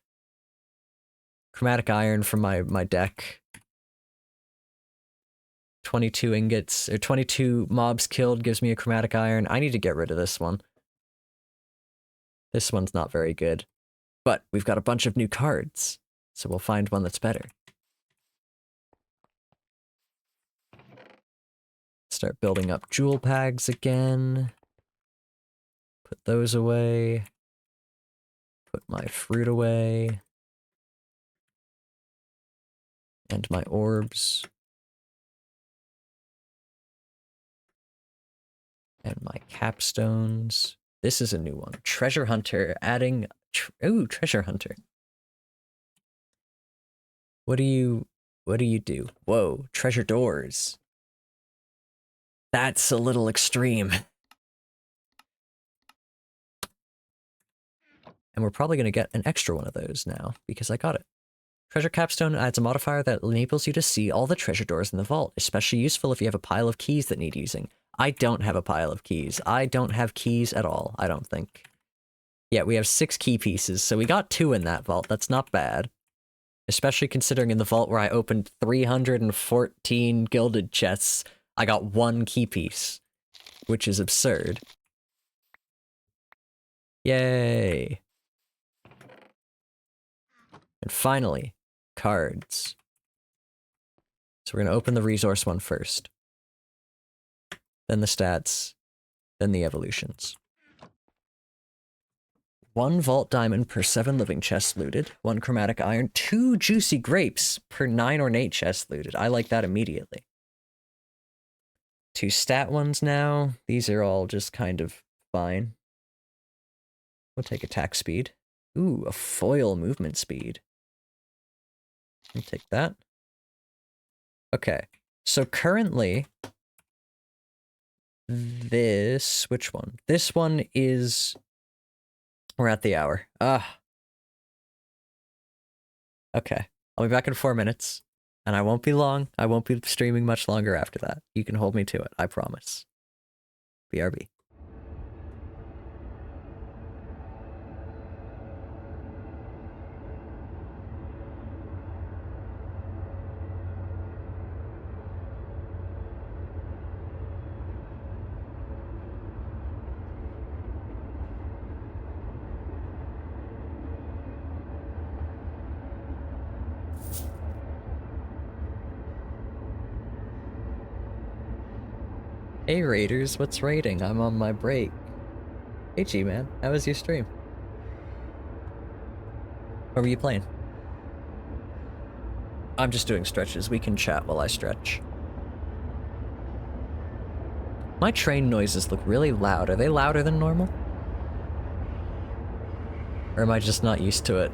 Chromatic iron from my deck. 22 ingots, or 22 mobs killed gives me a chromatic iron. I need to get rid of this one. This one's not very good. But we've got a bunch of new cards, so we'll find one that's better. Start building up jewel packs again. Put those away. Put my fruit away. And my orbs. And my capstones. This is a new one. Treasure Hunter, adding... Ooh, Treasure Hunter. What do you do? Whoa, treasure doors. That's a little extreme. And we're probably going to get an extra one of those now, because I got it. Treasure Capstone adds a modifier that enables you to see all the treasure doors in the vault, especially useful if you have a pile of keys that need using. I don't have a pile of keys. I don't have keys at all, I don't think. Yeah, we have 6 key pieces, so we got 2 in that vault. That's not bad. Especially considering in the vault where I opened 314 gilded chests, I got 1 key piece, which is absurd. Yay! And finally, cards. So we're going to open the resource one first. Then the stats. Then the evolutions. 1 vault diamond per 7 living chests looted. 1 chromatic iron. 2 juicy grapes per 9 ornate chests looted. I like that immediately. 2 stat ones now. These are all just kind of fine. We'll take attack speed. Ooh, a foil movement speed. I'll take that. Okay, so currently, which one? This one is, we're at the hour. Okay, I'll be back in 4 minutes, and I won't be long. I won't be streaming much longer after that. You can hold me to it, I promise. BRB. Hey Raiders, what's raiding? I'm on my break. Hey G-Man, how was your stream? What were you playing? I'm just doing stretches. We can chat while I stretch. My train noises look really loud. Are they louder than normal? Or am I just not used to it?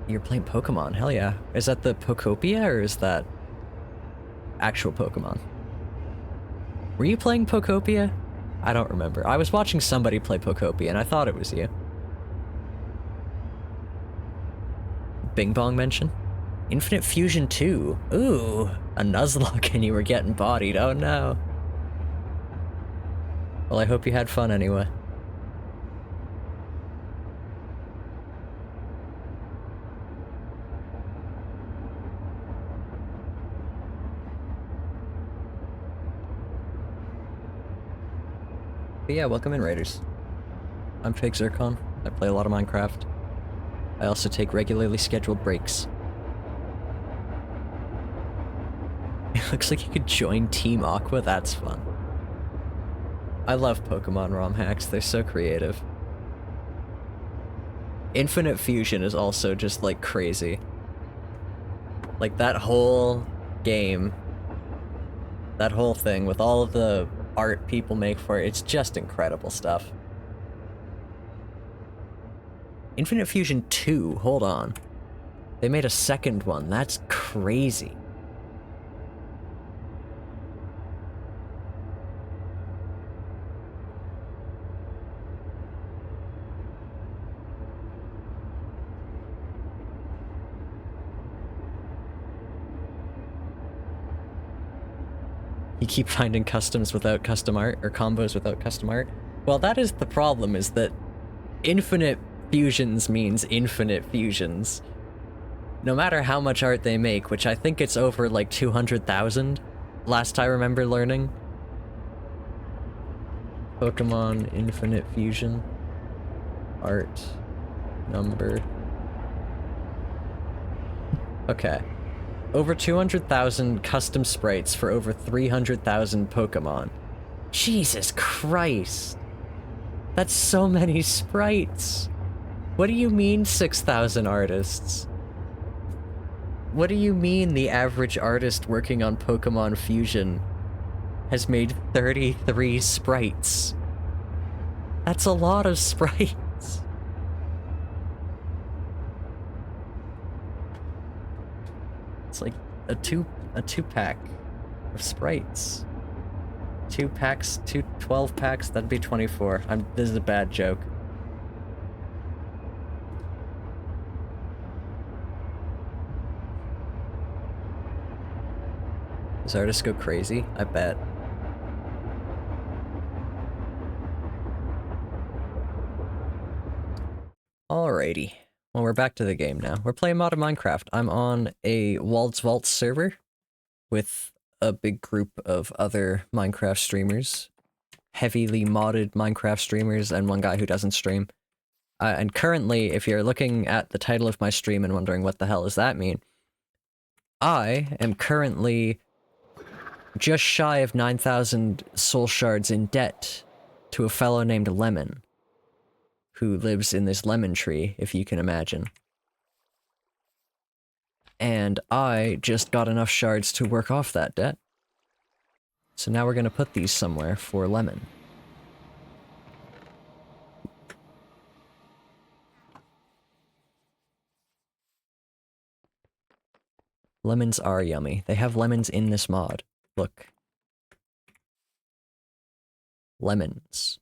You're playing Pokemon, hell yeah. Is that the Pokopia, or is that actual Pokemon. Were you playing Pokopia? I don't remember. I was watching somebody play Pokopia and I thought it was you. Bing Bong mention? Infinite Fusion 2. Ooh, a Nuzlocke and you were getting bodied. Oh no. Well, I hope you had fun anyway. But yeah, welcome in, Raiders. I'm Fake Zircon. I play a lot of Minecraft. I also take regularly scheduled breaks. It looks like you could join Team Aqua. That's fun. I love Pokemon ROM hacks. They're so creative. Infinite Fusion is also just, like, crazy. Like, that whole game, that whole thing with all of the art people make for it, it's just incredible stuff. Infinite Fusion 2, hold on. They made a second one, that's crazy. You keep finding customs without custom art, or combos without custom art. Well, that is the problem, is that infinite fusions means infinite fusions. No matter how much art they make, which I think it's over like 200,000, last I remember learning. Pokemon Infinite Fusion. Art. Number. Okay. Over 200,000 custom sprites for over 300,000 Pokemon. Jesus Christ! That's so many sprites! What do you mean 6,000 artists? What do you mean the average artist working on Pokemon Fusion has made 33 sprites? That's a lot of sprites. It's like a two pack of sprites. 2 packs, 12 packs, that'd be 24. This is a bad joke. Does artists go crazy? I bet. Alrighty. Well, we're back to the game now. We're playing modded Minecraft. I'm on a Wald's Vault server with a big group of other Minecraft streamers. Heavily modded Minecraft streamers and one guy who doesn't stream. And currently, if you're looking at the title of my stream and wondering what the hell does that mean, I am currently just shy of 9,000 soul shards in debt to a fellow named Lemon, who lives in this lemon tree, if you can imagine. And I just got enough shards to work off that debt. So now we're gonna put these somewhere for Lemon. Lemons are yummy. They have lemons in this mod. Look. Lemons.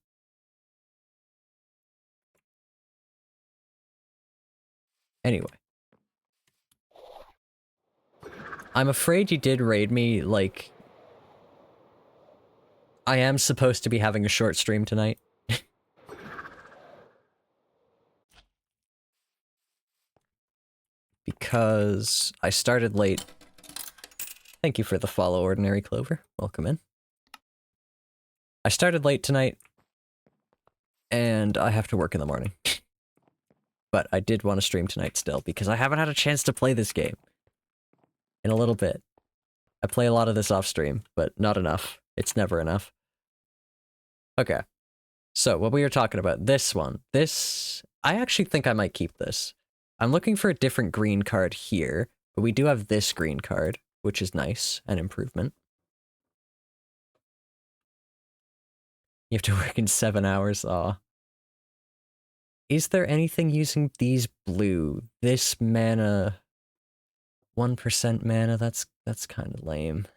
Anyway. I'm afraid you did raid me, like... I am supposed to be having a short stream tonight. Because I started late. Thank you for the follow, Ordinary Clover. Welcome in. I started late tonight, and I have to work in the morning. But I did want to stream tonight still, because I haven't had a chance to play this game in a little bit. I play a lot of this off stream, but not enough. It's never enough. Okay. So, what we were talking about, this one. This, I actually think I might keep this. I'm looking for a different green card here, but we do have this green card, which is nice, an improvement. You have to work in 7 hours, aw. Is there anything using these blue? This mana... 1% mana, that's kind of lame.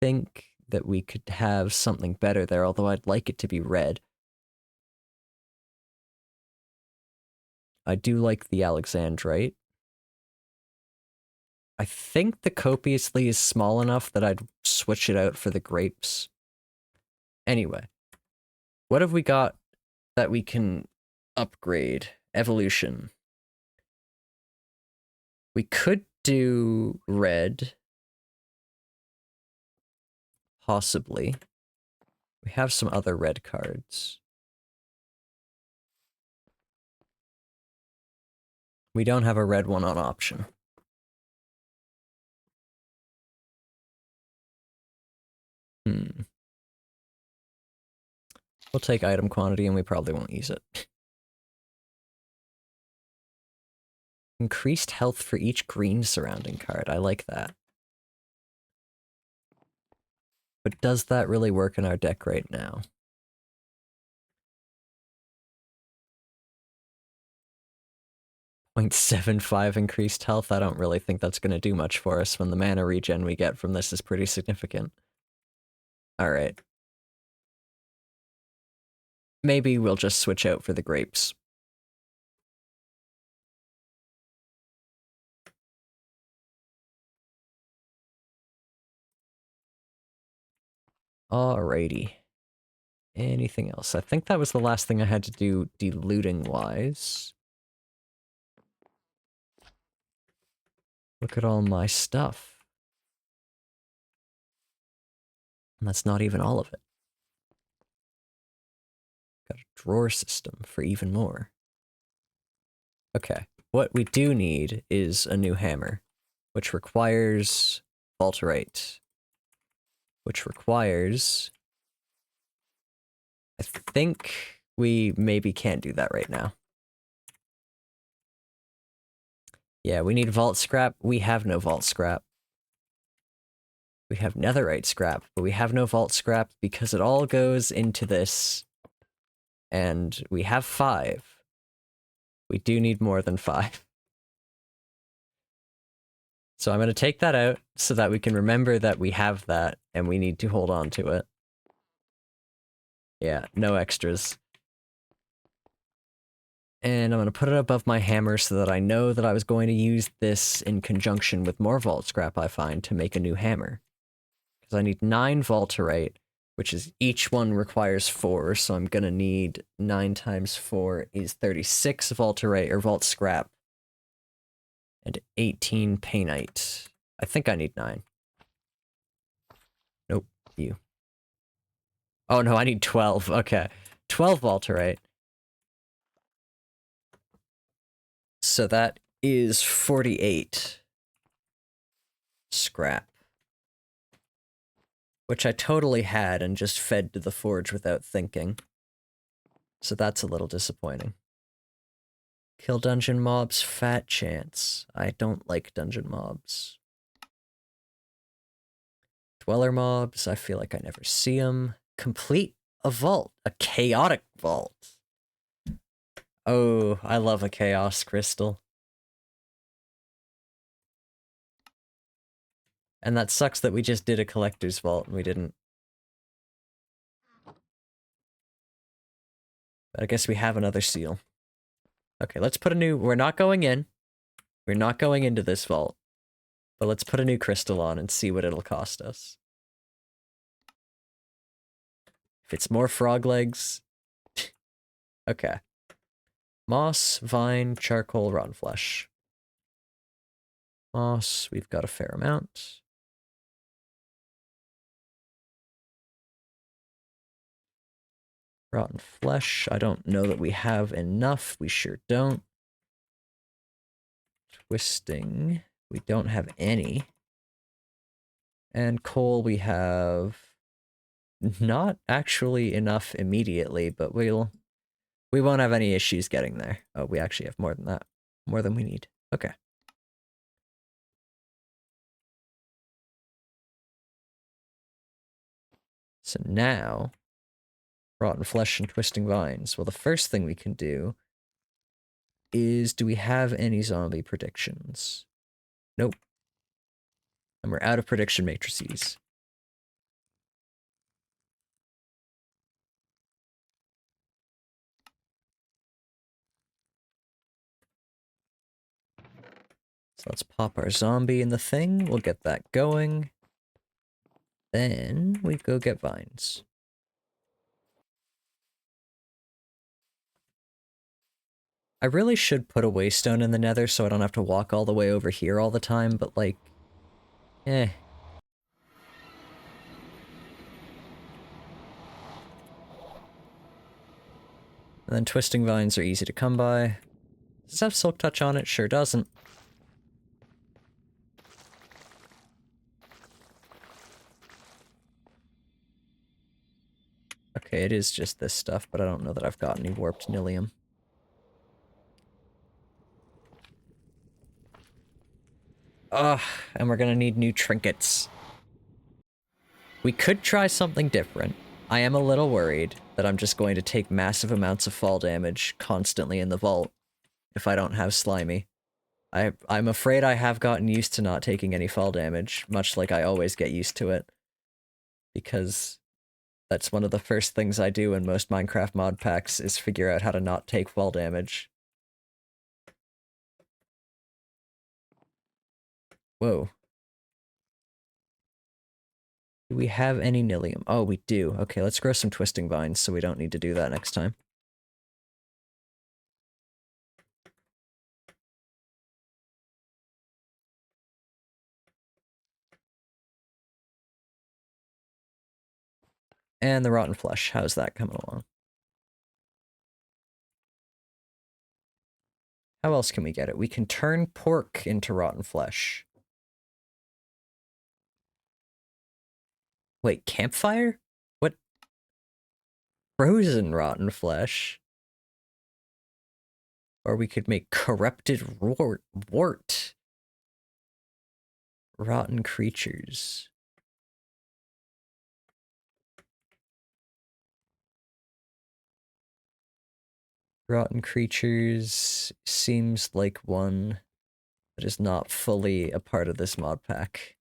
think that we could have something better there, although I'd like it to be red. I do like the Alexandrite. I think the copiously is small enough that I'd switch it out for the grapes. Anyway, what have we got that we can upgrade? Evolution. We could do red. Possibly. We have some other red cards. We don't have a red one on option. We'll take item quantity and we probably won't use it. Increased health for each green surrounding card. I like that. But does that really work in our deck right now? .75 increased health? I don't really think that's going to do much for us when the mana regen we get from this is pretty significant. Alright. Maybe we'll just switch out for the grapes. Alrighty. Anything else? I think that was the last thing I had to do diluting-wise. Look at all my stuff. And that's not even all of it. Got a drawer system for even more. Okay, what we do need is a new hammer, which requires Vaulterite, which requires... I think we maybe can't do that right now. Yeah, we need vault scrap. We have no vault scrap. We have netherite scrap, but we have no vault scrap because it all goes into this. And we have 5. We do need more than 5. So I'm going to take that out so that we can remember that we have that and we need to hold on to it. Yeah, no extras. And I'm going to put it above my hammer so that I know that I was going to use this in conjunction with more vault scrap I find to make a new hammer. Because I need 9 vaulterite, which is each one requires 4, so I'm going to need 9 times 4 is 36 vaulterite or vault scrap. And 18 painite. I think I need 9. Nope, you. Oh no, I need 12. Okay. 12 vaulterite. So that is 48 scrap. Which I totally had and just fed to the forge without thinking. So that's a little disappointing. Kill dungeon mobs, fat chance. I don't like dungeon mobs. Dweller mobs, I feel like I never see them. Complete a vault, a chaotic vault. Oh, I love a chaos crystal. And that sucks that we just did a collector's vault and we didn't. But I guess we have another seal. Okay, let's put a new... We're not going in. We're not going into this vault. But let's put a new crystal on and see what it'll cost us. If it's more frog legs... Okay. Moss, vine, charcoal, rotten flesh. Moss, we've got a fair amount. Rotten flesh, I don't know that we have enough. We sure don't. Twisting, we don't have any. And coal, we have not actually enough immediately, but we won't have any issues getting there. Oh, we actually have more than that. More than we need. Okay. So now, rotten flesh and twisting vines. Well, the first thing we can do is, do we have any zombie predictions? Nope. And we're out of prediction matrices. Let's pop our zombie in the thing. We'll get that going. Then we go get vines. I really should put a waystone in the nether so I don't have to walk all the way over here all the time, but like, eh. And then twisting vines are easy to come by. Does it have silk touch on it? Sure doesn't. Okay, it is just this stuff, but I don't know that I've got any warped nilium. Ugh, and we're gonna need new trinkets. We could try something different. I am a little worried that I'm just going to take massive amounts of fall damage constantly in the vault if I don't have Slimy. I'm afraid I have gotten used to not taking any fall damage, much like I always get used to it. Because that's one of the first things I do in most Minecraft mod packs is figure out how to not take fall damage. Whoa. Do we have any nilium? Oh, we do. Okay, let's grow some twisting vines so we don't need to do that next time. And the rotten flesh, how's that coming along? How else can we get it? We can turn pork into rotten flesh. Wait, campfire? What? Frozen rotten flesh? Or we could make corrupted wart. Rotten creatures. Rotten creatures seems like one that is not fully a part of this mod pack.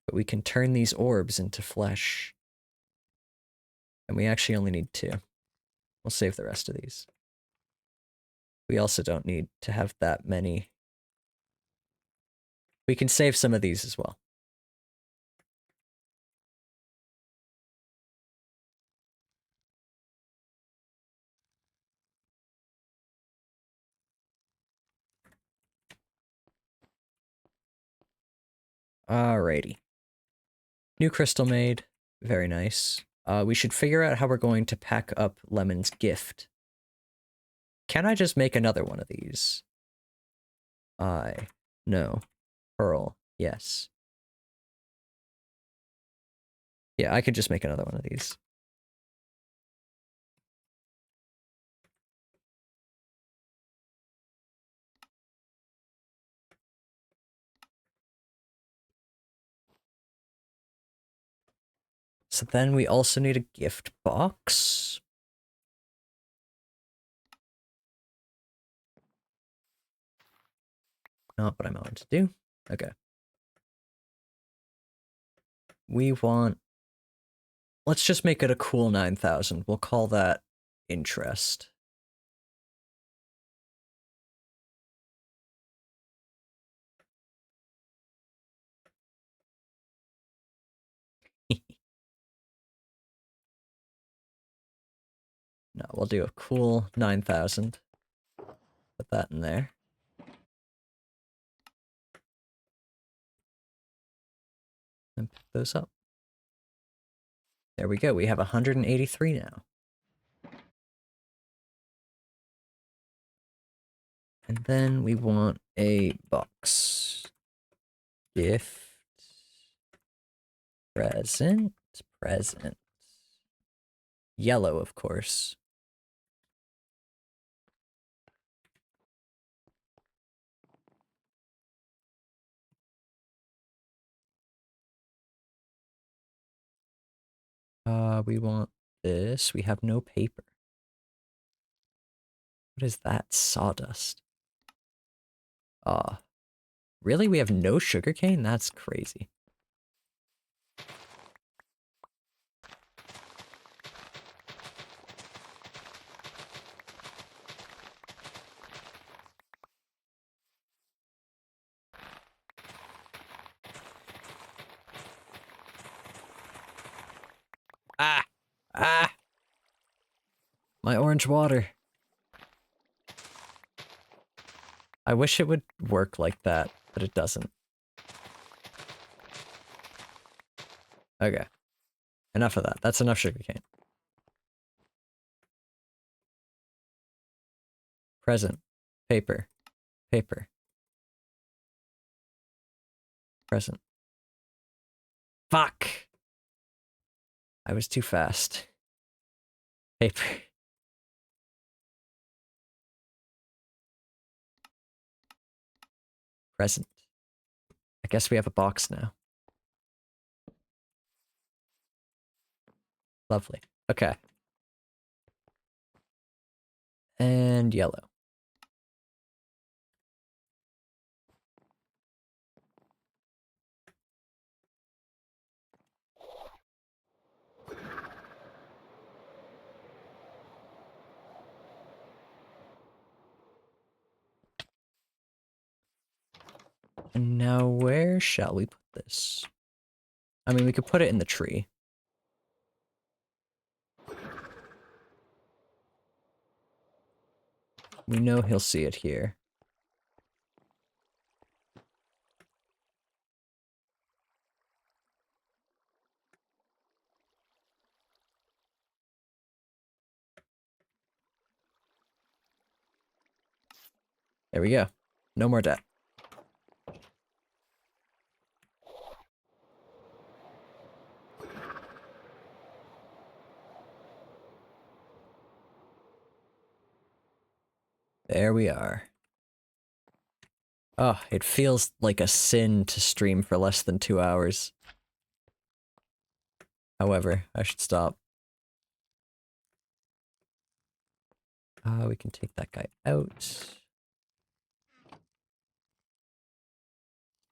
But we can turn these orbs into flesh. And we actually only need 2. We'll save the rest of these. We also don't need to have that many. We can save some of these as well. Alrighty. New crystal made. Very nice. We should figure out how we're going to pack up Lemon's gift. Can I just make another one of these? No. Pearl. Yes. Yeah, I could just make another one of these. So then we also need a gift box. Not what I wanted to do. Okay. We want... Let's just make it a cool 9,000. We'll call that interest. No, we'll do a cool 9,000. Put that in there. And pick those up. There we go. We have 183 now. And then we want a box. Gift. Present. Present. Yellow, of course. We want this. We have no paper. What is that? Sawdust. Really? We have no sugarcane? That's crazy. Ah! My orange water. I wish it would work like that, but it doesn't. Okay. Enough of that. That's enough sugarcane. Present. Paper. Paper. Present. Fuck! I was too fast. Paper. Present. I guess we have a box now. Lovely. Okay. And yellow. And now where shall we put this? I mean, we could put it in the tree. We know he'll see it here. There we go. No more debt. There we are. Oh, it feels like a sin to stream for less than 2 hours. However, I should stop. We can take that guy out.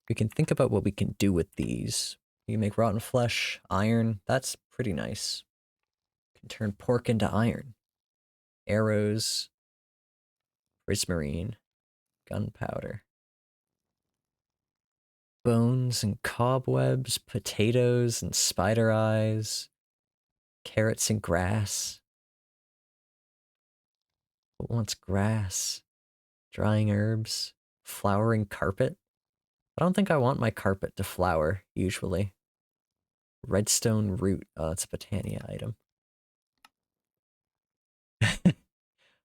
We can think about what we can do with these. You can make rotten flesh, iron. That's pretty nice. You can turn pork into iron. Arrows. Prismarine. Gunpowder. Bones and cobwebs. Potatoes and spider eyes. Carrots and grass. What wants grass? Drying herbs. Flowering carpet. I don't think I want my carpet to flower, usually. Redstone root. Oh, that's a Botania item.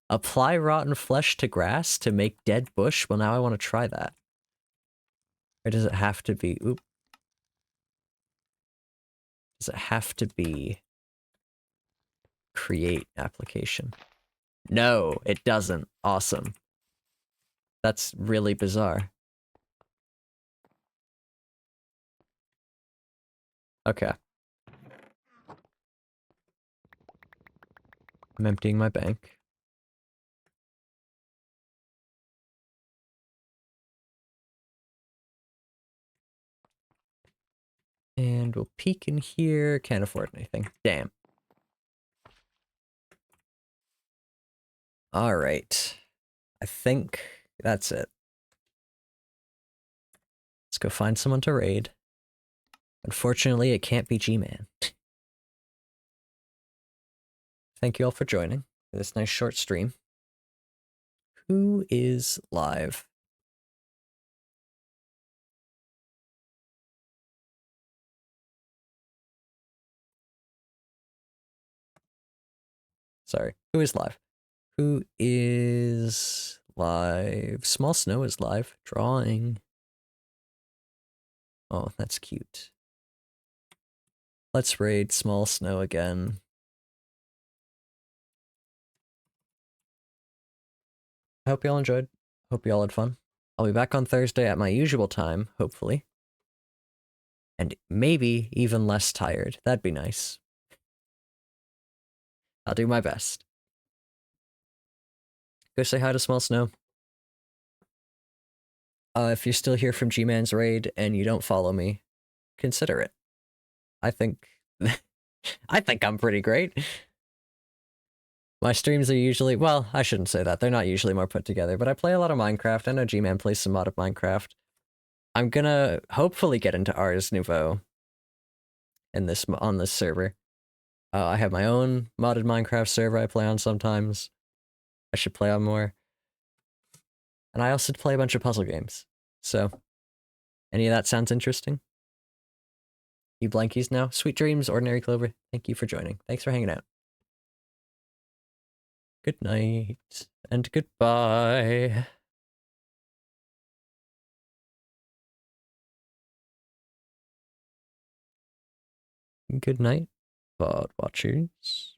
Apply rotten flesh to grass to make dead bush? Well, now I want to try that. Or does it have to be... Oop. Does it have to be... Create application? No, it doesn't. Awesome. That's really bizarre. Okay. I'm emptying my bank. And we'll peek in here. Can't afford anything. Damn. Alright. I think that's it. Let's go find someone to raid. Unfortunately, it can't be G-Man. Thank you all for joining for this nice short stream. Who is live? Sorry, who is live? Who is live? Small Snow is live. Drawing. Oh, that's cute. Let's raid Small Snow again. I hope y'all enjoyed. Hope y'all had fun. I'll be back on Thursday at my usual time, hopefully. And maybe even less tired. That'd be nice. I'll do my best. Go say hi to Small Snow. If you're still here from G-Man's raid and you don't follow me, consider it. I think... I think I'm pretty great. My streams are usually... Well, I shouldn't say that. They're not usually more put together, but I play a lot of Minecraft. I know G-Man plays some mod of Minecraft. I'm gonna hopefully get into Ars Nouveau in this, on this server. I have my own modded Minecraft server I play on sometimes. I should play on more. And I also play a bunch of puzzle games. So, any of that sounds interesting? You blankies now? Sweet dreams, Ordinary Clover. Thank you for joining. Thanks for hanging out. Good night and goodbye. Good night, VOD watchers.